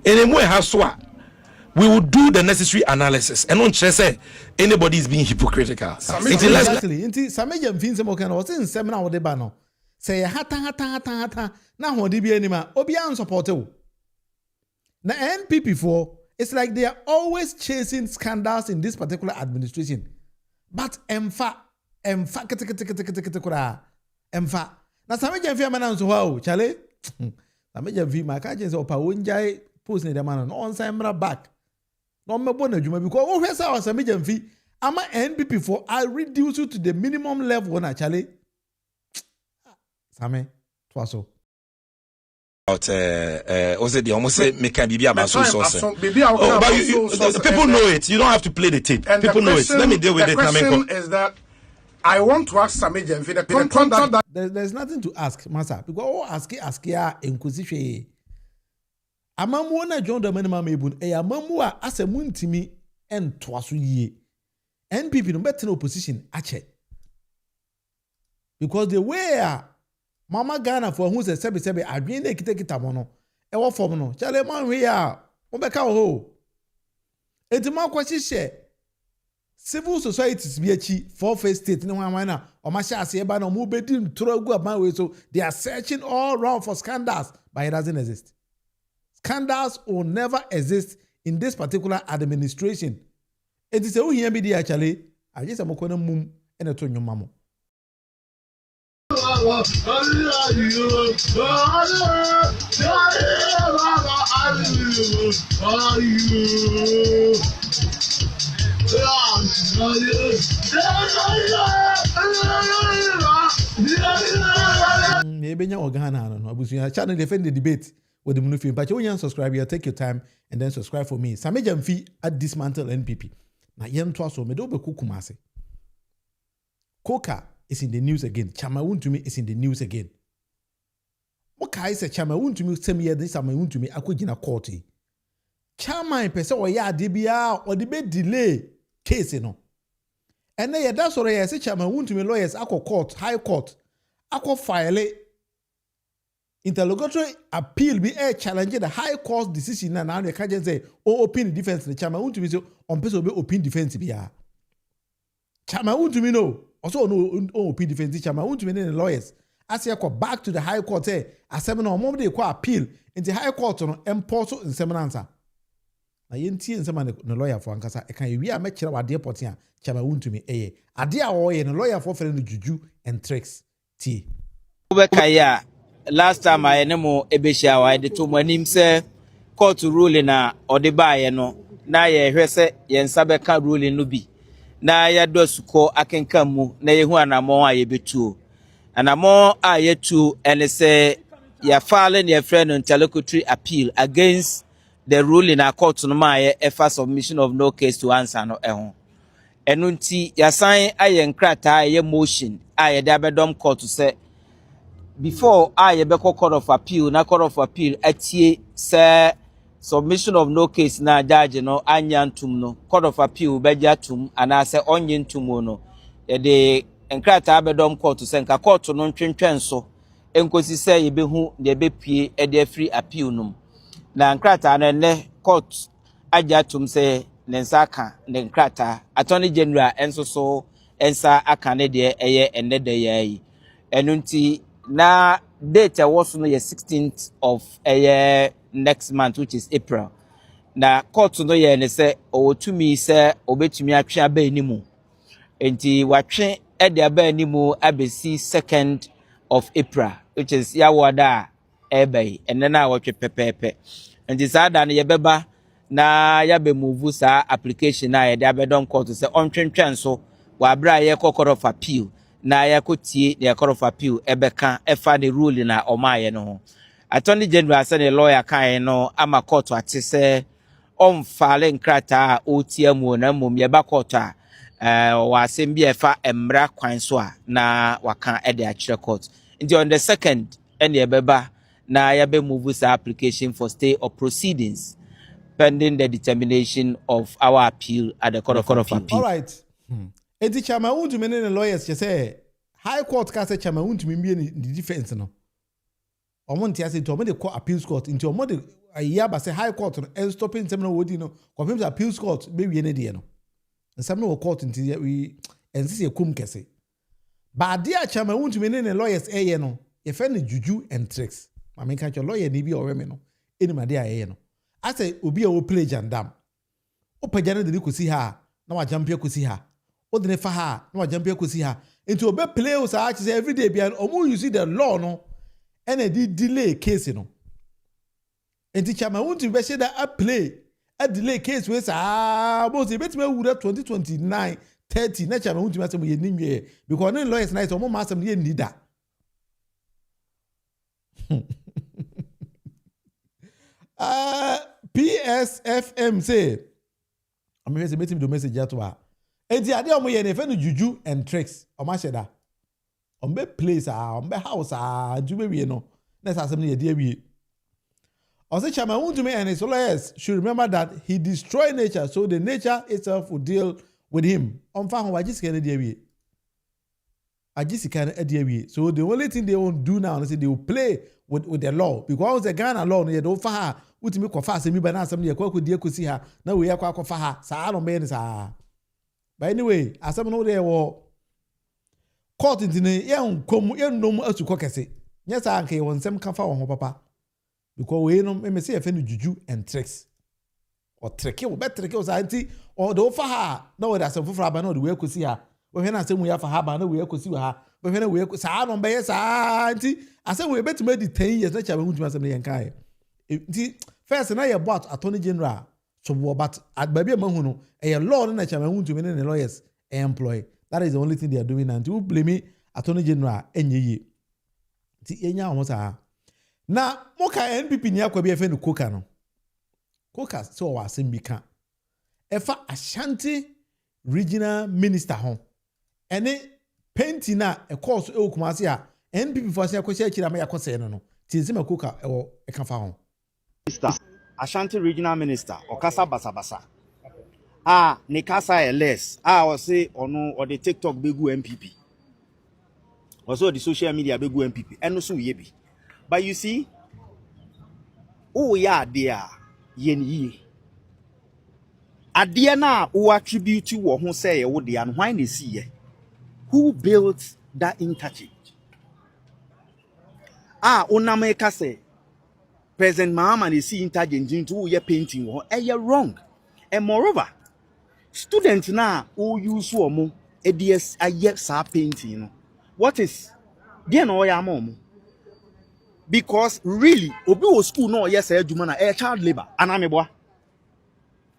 R: In a mueha swa. we will do the necessary analysis. And don't say anybody is being hypocritical.
A: Exactly. Inti Sammy Gyamfi se mo kan o se seminar wo de ba no. Say hata na ho de bi anima obi an support wo. Na NPP for it's like they are always chasing scandals in this particular administration. But emfa kura emfa. Na Sammy Gyamfi amana nso ho chale. Sammy Gyamfi ma ka je se opa wonjai post ne de man no on samra back. No me bona djuma because o hwesa wa Sammy Gyamfi ama NPP for I reduce you to the minimum level na chale. Sammy twaso.
R: Also the almost say make can be about so source. People know it. You don't have to play the tape.
S: And
R: people know it. Let me deal with it.
S: The question is that I want to ask Sammy Gyamfi the contract that
A: there's nothing to ask, Masa, because all ask ya enkusi amamu na John the minimum ebun amamu a asemuntimi entwaso yie. NPP no better opposition ache. Because the way Mama Ghana for who say sebe adwin na kita mo no e wo form no chale man we a wo beka ho etima kwahihye civil societies bi achi for first state ne wan na o ma hye ase ba na mo bedi ntoro agu aban we so they are searching all around for scandals but it doesn't exist. Scandals will never exist in this particular administration. It is a who here be the actually I just am kona mum ene to nyoma mo. Maybe Ghana no abusu channel defend the debate with the Munufim. But you can subscribe here, take your time and then subscribe for me. Sammy Gyamfi at dismantle NPP. Na yem twaso me do be kukumase. Coca is in the news again. Wontumi is in the news again. Mokai say Wontumi same year this Wontumi akogina court. Chama pese o ya de bia o de be delay case no. And then that's what I say Wontumi lawyers akọ court, high court. Akọ file interlocutory appeal be a challenge the high court decision na they can say open defense the Wontumi say on person be open defense bia. Wontumi no also no open defense Wontumi the lawyers as you back to the high court a seminar mom dey call appeal in the high court no import in seminar answer na yenti en seminar no lawyer for ankasa e kan wi a mekire wade report a Wontumi ade a wo ye no lawyer for friend Juju and tricks t
T: obekaya last time I nemo ebehia wa de to manim say court ruling na odebaye no na ye hwese ye nsa beka ruling no bi na ya dosuko akenkan mu na yehu anamo a ye betuo anamo a ye tu ene say ya file ne friend interlocutory appeal against the ruling na court no ma ye efa submission of no case to answer no ehun enunti ya sign aye nkrata ye motion a ye da bedom court to say before I be court of appeal na court of appeal atie say submission of no case na judge no anyantum no court of appeal be jatum ana say onyentum no e de enkrata abedom court to say nka court no ntwentwen so enkosi say ye be hu de be pie e de free appeal no na enkrata na ne court ajatum say nensa aka ne enkrata attorney general enso so ensa aka ne de eye enne de yayi enunti na date was no 16th of next month, which is April. Na court no ye ne say Wontumi say obetumi atwe aba animu. Enti watwe e de aba animu abesi 2nd of April, which is yawada ebe enne na watwe pepepe. Enti saa da ne ye beba na ya be move sa application na ye de abedom court say ontwentwen so wa bra ye court of appeal. Na ya kotie the court of appeal ebeka efa the ruling na omaye no attorney general say the lawyer kan no ama court ate say on file nkrata otie mu na mum ye ba court wa asem bi efa emra kwan so a na waka e de akire court nti on the 2nd and ye beba na ya be move sa application for stay of proceedings pending the determination of our appeal at the court of appeal.
A: All right. Edi Wontumi ne lawyers say high court ka say Wontumi be in the defense no. Omo ntia say to omo de court appeals court into omo de a year by say high court and stopping some no wodi no confirms appeals court be we ne de no some no court until we and see a kum kese but dear chama Wontumi ne lawyers no ye fe ne Juju and tricks ma me catch your lawyer ni bi ore me no eni ma de no I say obi a wo play jandam o pagane de kosi ha na wa jampe kosi ha o de ne fa ha na wa jampe kosi ha into obe play o sa say every day bia omo you see the law no and a delay case no enti chama Wontumi be say that a play a delay case we sa bo say betima wura 2029 30 na chama Wontumi asem ye ninwe because no lawyers nice omo ma asem ye nida PSFM say I'm going to meet him the message to her. And the idea of me and Juju and tricks on my sheda. On be place on be house do we know. Let's ask him dear we. Also Chama Wontumi and his lawyers should remember that he destroyed nature, so the nature itself will deal with him. On fan who I just can't dear we. I just can't dear we. So the only thing they won't do now is they will play with the law because the Ghana law no don't fa Wontumi ko fa asemi ba na asem de ko die kosi ha na we yakwa ko fa ha saa no me ni saa but anyway asem no de wo court ntine ye nkom ye nnom asuko kese nya saa nke won sem ka fa wo ho papa because we no me say e fe no Juju and tricks or tricky wo be tricky o saa nti o do fa ha na we da asem foforo aba na o de we kosi ha we hwe na asem we ya fa ha ba na we kosi we ha we hwe na we saa no be ye saa nti asem we betima di 10 years na Chama Wontumi asem ye nkai nti first na ye bought attorney general so but at baby mahu no a law na Chama Wontumi ne lawyers employ that is the only thing they are doing and you blame me attorney general enye yi ti enya ho sa na moka NPP ni akwa bi efe no koka no koka so wa asem bi ka efa Ashanti regional minister ho ene painting na e course e okumase a NPP for say akwese akira ma yakose no ti nzima koka e ka fa ho
U: Minister, Ashanti Regional Minister, Okasa Basabasa. Ne kasa less. Or say or the TikTok begu MPP. Also the social media begu MPP. And also yebi. But you see, oh yeah, there yen ye. Adiana who attribute to who say what they and why they see who built that interchange. Onameka say President Mahama is see interchange into your painting or you're wrong. And moreover, students now who use womo ADS a yes painting. What is dear no ya mom? Because really, obi school no yes jumana a child labor and I'm a boy.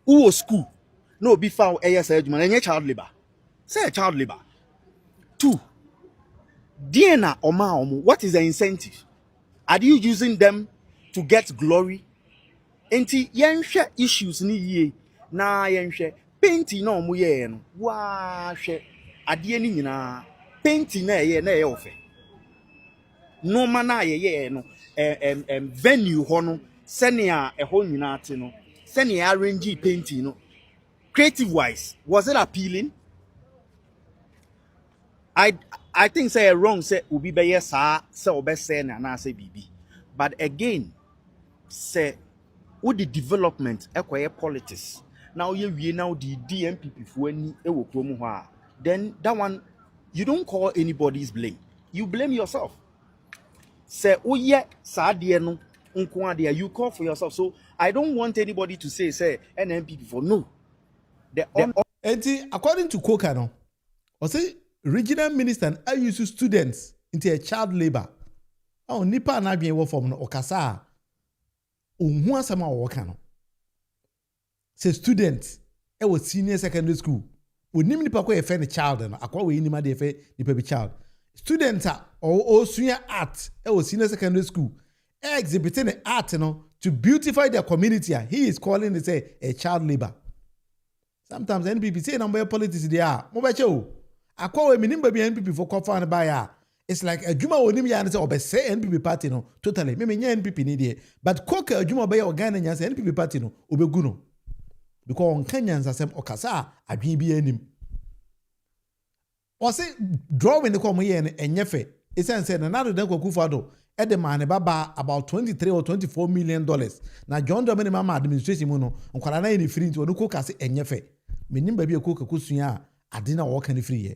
U: Who school no be found a yes jumana and child labor. Say child labor. 2. Dear na oma what is the incentive? Are you using them to get glory? Enti yenhwe issues ni yie na yenhwe painting na omo ye no wa hwe ade ni nyina painting na ye ofe no ma na ye no venue ho no senia ho nyina ate no senia arrange painting no creative wise was it appealing? I think say wrong say obi be yes say obe say na say bibi but again say what the development acquire politics now we now the DMPP for any then that one you don't call anybody's blame, you blame yourself. Say oh yeah sadie no nko you call for yourself. So I don't want anybody to say NPP for no
A: according to Koka no or say regional minister and I use students into a child labor nipa na adwen wo form no okasa ohun asama wo ka no say student e was senior secondary school onim nipa ko e fe ne child no akwa we nima de fe nipa bi child student o senior art e was senior secondary school exhibiting art no to beautify their community. He is calling it a child labor. Sometimes NPP say number politics they are mo be che o akwa we minim ba bi NPP for cover and buy. It's like a Juma onim ya say obese NPP party no totally me nya NPP ni dey but koka Juma be organ nya say NPP party no obegu no because on Kenyans asem okasa adwen bi anim o say drawing the come here enye fe Esan said Nana do Danko Akufo-Addo at the man about 23 or 24 million dollars. Now John Dramani Mama administration muno on kwarana any free to no cook as enyefe. Menim baby cook kusuya adina walk any free.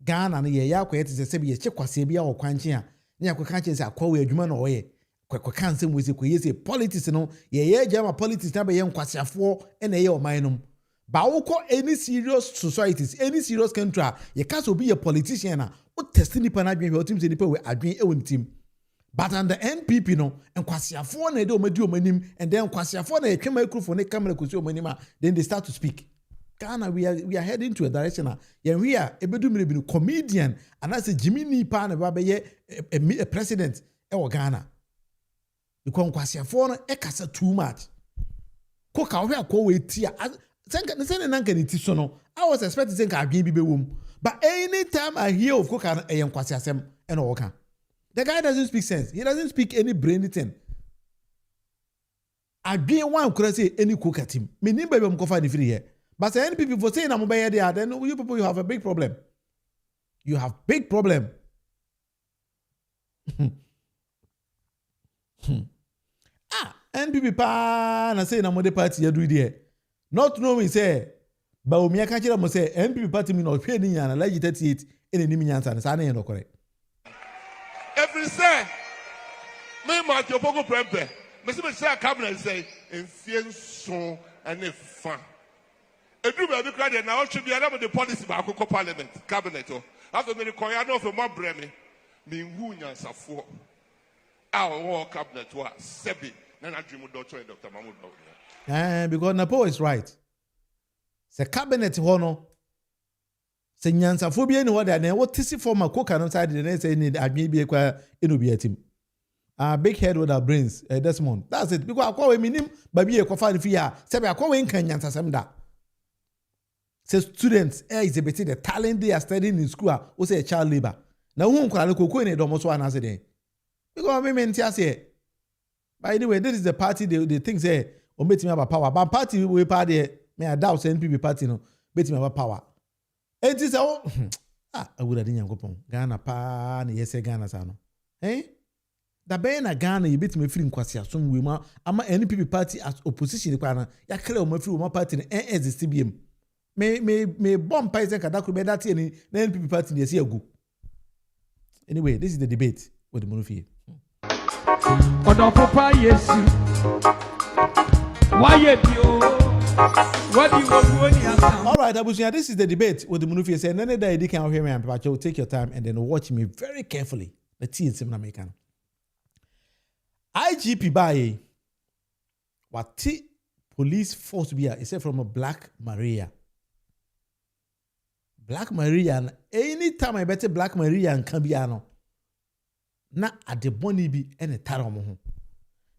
A: Ghana na ye ya kwete se be ye chekwase bia wo kwanche a na yakwa che se akwa we adwuma na oye kwekwa kansem we se koye se politics no ye jama politics na be ye nkwasiafo na ye oman ba wo ko any serious societies any serious country ye ka so be a politician na o test ni pa na adwen we team se ni pa we adwen e won team but under NPP no nkwasiafo na de omadi omanim and then nkwasiafo na ye twa microphone ne camera ko si omanim a then they start to speak. Ghana, we are heading to a direction. We are a comedian, and as a Jimmy Nipa and a president of Ghana. You can't quasi afford a casa too much. Cook out here, go with tea. I was expecting to think I'd give you a womb. But anytime I hear of Cook and a quasi assem and all, the guy doesn't speak sense. He doesn't speak any brainy thing. I'd be one could say any cook at him. Me name baby I'm free here. But the NPP for saying I'm there, then you people you have a big problem. You have big problem. NPP pa na say na mode party do there. Not knowing say ba o mia ka kira mo say NPP party me no hwe ni nya na like 38 ene ni nyansa na sa na ye no correct.
B: Every say me ma ti opogo prempe. Me say cabinet say enfie so and fa. Edu baby credit now should be another the policy ba akoko parliament cabinet o. After me ko ya no for mo breme me hu nyansafo. Our cabinet was sebi na na dream Dr. Mahmoud Bawumia.
A: Because Napo is right. The cabinet hono se nyansafo bi eni wada na what tisi former coca no side the say need adwen bi ekwa eno bi atim. Big head with our brains Desmond. That's it. Because akwa we minim ba bi ekwa fa fi ya sebi akwa we nkan nyansasem da. Say students exhibiting the talent they are studying in school or say child labor. Now who can cocoa in a domoso and answer them? Because women say, by the way, this is the party they think say, or meeting about power. But party we party, may I doubt NPP party no, meeting about power. It is all I would have done go Ghana pa ni yes Ghana sano. Eh? Da be na Ghana you beat me free nkwasi asom we ma ama NPP party as opposition kwa na ya clear o ma free o ma party na exist BM. Me bomb paise kadako be that any NPP party dey see agu. Anyway, this is the debate with the Monofie.
F: Papa Yesu. Why you? What do you want to
A: all right, Abusia, this is the debate with the Monofie. Say none that you can hear me and Pacho take your time and then watch me very carefully. The tea in Simon American. IGP by what police force be except from a Black Maria. Black Maria, anytime I bet Black Maria and Cambiano. Na ade boni bi ene tara mo ho.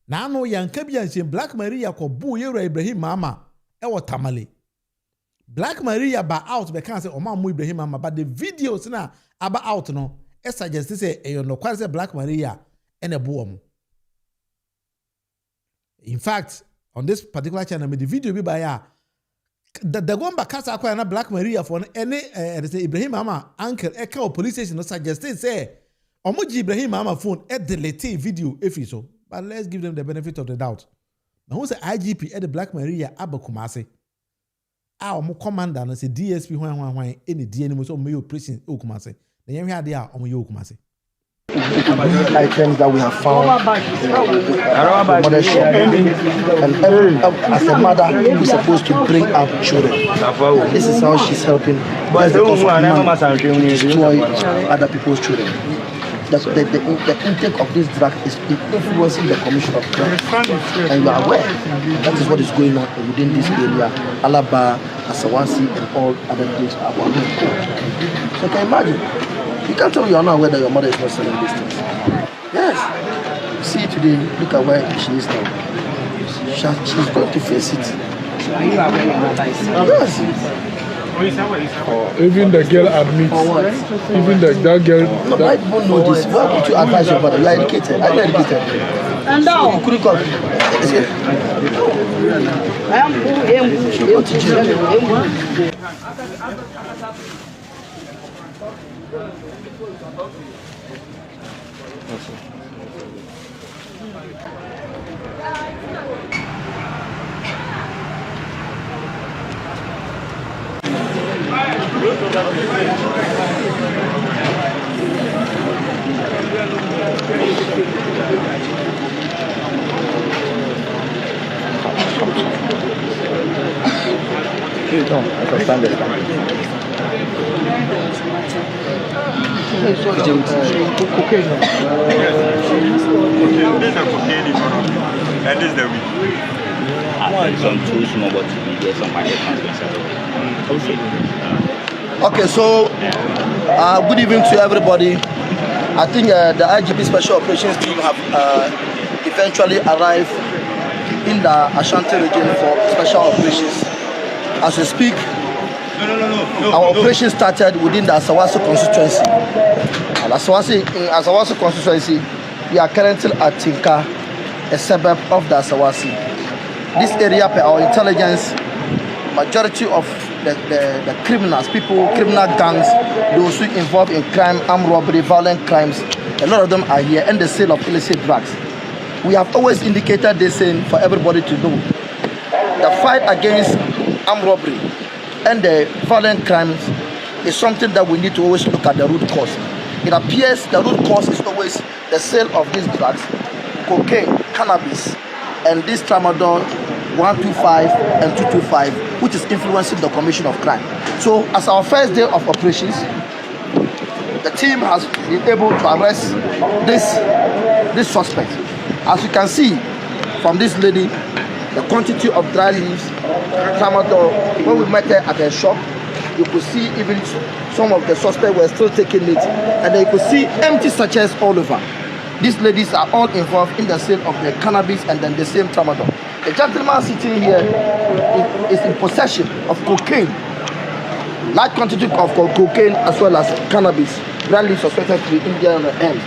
A: Na no yanka bi anse Black Maria ko bu yero Ibrahim mama e wo tamale. Black Maria ba out be kan say o ma mo Ibrahim mama but the videos na aba out no e suggest say e no kware say Black Maria ene bu omo. In fact, on this particular channel me the video bi ba ya the gomba kasa akwa na Black Maria for any say Ibrahim mama uncle e ka police station no suggest say Omoji Ibrahim mama phone delete video if so, but let's give them the benefit of the doubt. Now who say IGP the Black Maria abakumase? Omo commander no say DSP hwan any DNA so omo operation okumase. The yemi ade a omo okumase.
D: Items that we have found mother shop. And as a mother who's supposed to bring up children, this is how she's helping destroy other people's children. The intake of this drug is influencing the commission of crime, and you are aware that is what is going on within this area, Alaba, Asawasi, and all other places around. So can you imagine? You can't tell me you are not aware that your mother is not selling these things. Yes. See today, look at where she is now. She's going to face it. Yes.
Q: Even the girl admits. Even that girl.
D: No, I don't know this. Why would you advise your mother? You are educated. Are you educated? And now. You couldn't call. I am she go to jail.
C: And this is the week.
V: Some too small, but we get some money.
D: Okay, so good evening to everybody. I think the IGP Special Operations team have eventually arrived in the Ashanti region for special operations. As we speak, our operation started within the Asawasi constituency. And in Asawasi constituency, we are currently at Tinka, a suburb of the Asawasi. This area, per our intelligence, majority of the criminals, criminal gangs, those who involved in crime, armed robbery, violent crimes, a lot of them are here, and the sale of illicit drugs. We have always indicated this for everybody to know. The fight against armed robbery and the violent crimes is something that we need to always look at the root cause. It appears the root cause is always the sale of these drugs, cocaine, cannabis, and this tramadol 125 and 225, which is influencing the commission of crime. So as our first day of operations, the team has been able to arrest this suspect. As you can see from this lady, the quantity of dry leaves, tramadol, when we met her at her shop, you could see even some of the suspects were still taking it, and then you could see empty sachets all over. These ladies are all involved in the sale of the cannabis and then the same tramadol. The gentleman sitting here is in possession of cocaine, large quantity of cocaine as well as cannabis, brandly suspected to be Indian on the end.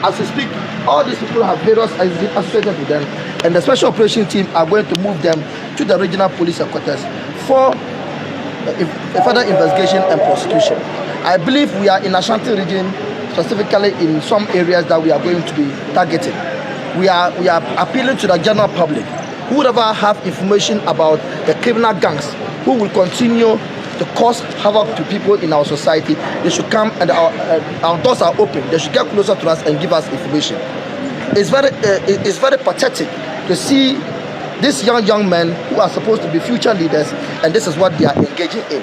D: As we speak, all these people have various associated with them, and the special operation team are going to move them to the regional police headquarters for further investigation and prosecution. I believe we are in Ashanti region, specifically in some areas that we are going to be targeting. We are appealing to the general public. Whoever have information about the criminal gangs who will continue to cause havoc to people in our society, they should come, and our doors are open. They should get closer to us and give us information. It's very pathetic to see these young men who are supposed to be future leaders, and this is what they are engaging in.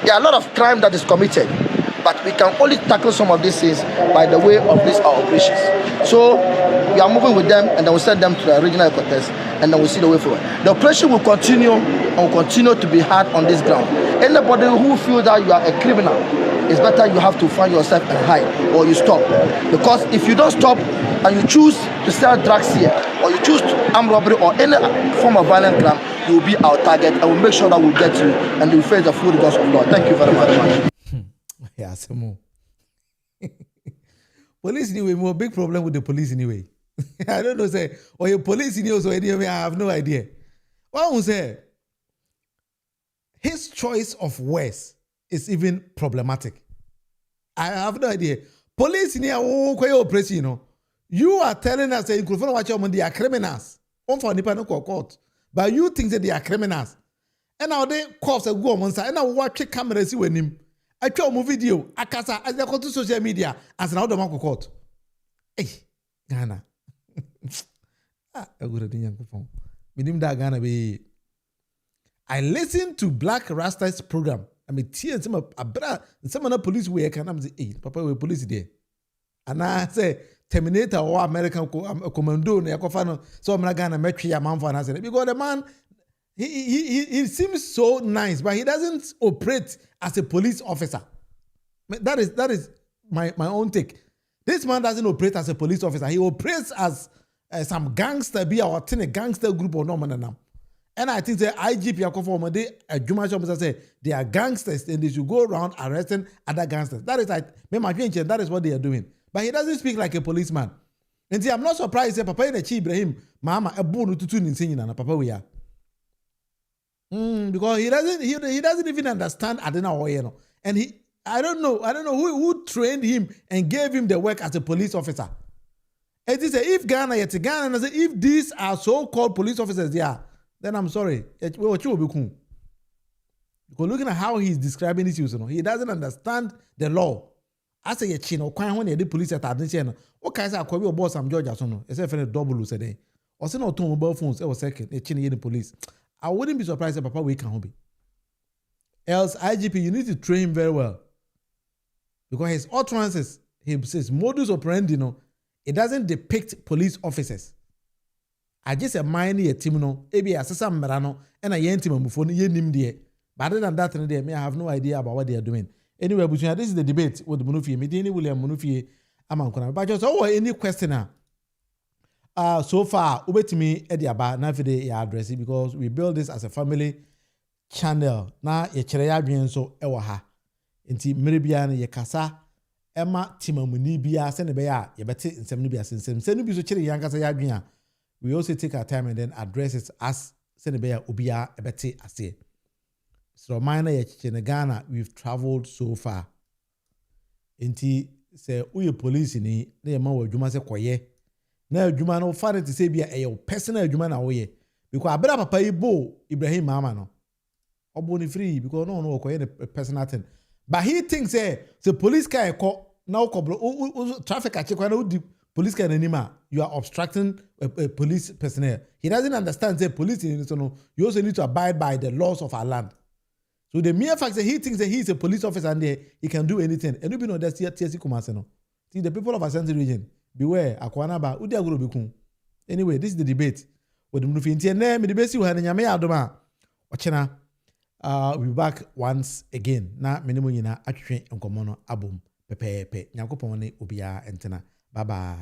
D: There are a lot of crime that is committed, but we can only tackle some of these things by the way of these operations. So we are moving with them, and then we'll send them to the regional headquarters, and then we'll see the way forward. The operation will continue and will continue to be hard on this ground. Anybody who feels that you are a criminal, it's better you have to find yourself and hide, or you stop. Because if you don't stop and you choose to sell drugs here, or you choose armed robbery or any form of violent crime, you will be our target, and we'll make sure that we'll get you and you'll face the full regards of law. Thank you very much.
A: Yeah, some police anyway, more big problem with the police anyway. I don't know, say, or your police in yours or anyway, I have no idea. One will say, his choice of words is even problematic. I have no idea. Police in here, you know, you are telling us that you could watch them, they are criminals. Court. But you think that they are criminals. And now they cops go on one side, and now watch cameras with him. I try a video, Akasa, as they go to social media, as now the man court. Hey, Ghana. I listened to Black Rasta's program. I mean, some of the police work, and I'm saying, hey, Papa, we police there. And I say, Terminator or American Commando, so I'm not gonna make you a man for an answer. Because the man, he seems so nice, but he doesn't operate as a police officer. That is my own take. This man doesn't operate as a police officer. He operates as some gangster, be our a gangster group or no man. And I think the IGP say they are gangsters and they should go around arresting other gangsters. That is that is what they are doing. But he doesn't speak like a policeman. And see, I'm not surprised that Papa in the Chi Ibrahim, Mama, a bone to tune in singing and Papa we are. Because he doesn't even understand Adena Oyeno. And I don't know who trained him and gave him the work as a police officer. It is if Ghana yet Ghana, and I say if these are so-called police officers, then I'm sorry. What you will be cool. Because looking at how he's describing this, he doesn't understand the law. I say, Chino, when the police at attention, what kind of query about some Georgia, except for the double said, or send out two mobile phones, it was second, a chin the police. I wouldn't be surprised if Papa we can be. Else, IGP, you need to train him very well. Because his utterances, he says, modus operandi, it doesn't depict police officers. I just admire a team, maybe a Sasa Marano, and a Yentim before ye name there. But other than that, I have no idea about what they are doing. Anyway, this is the debate with Munufi, Medini William Munufi, Amankona. But just any question so far, ubetimi Ediaba, Nafide ya address because we build this as a family channel. Na ye chere ya dwen so ewa ha. Nti miribia na ye kasa ema timamuni bia se ne be ya ye bete nsem no bia sensem. Se no bi so chere yan kasa ya dwen a. We also take our time and then address it as se ne be ya obia ebete ase. So minor ye chere Ghana, we've traveled so far. Nti se uye police ni na ye ma wo adwuma se koye. Na adwuma no fa to say bia e personal adwuma na wo ye. Because abira papa ibo Ibrahim mama no. Obo ni free because no koye a personal thing. But he thinks the police car now traffic achekwa na udi police car anima you are obstructing a police personnel. He doesn't understand say police you also need to abide by the laws of our land. So the mere fact that he thinks that he is a police officer and he can do anything. And you know that's TSC Kumase no. See the people of Ashanti region, beware akwana ba udi aguro bikun. Anyway, this is the debate. With Munufi nti ene me debate wo ha nyame adoma. Ochena we'll be back once again. Na menemu nyina atwetwe nkomo no abom pepepe. Nyankopon ne obia entena. Bye bye.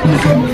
D: in the government.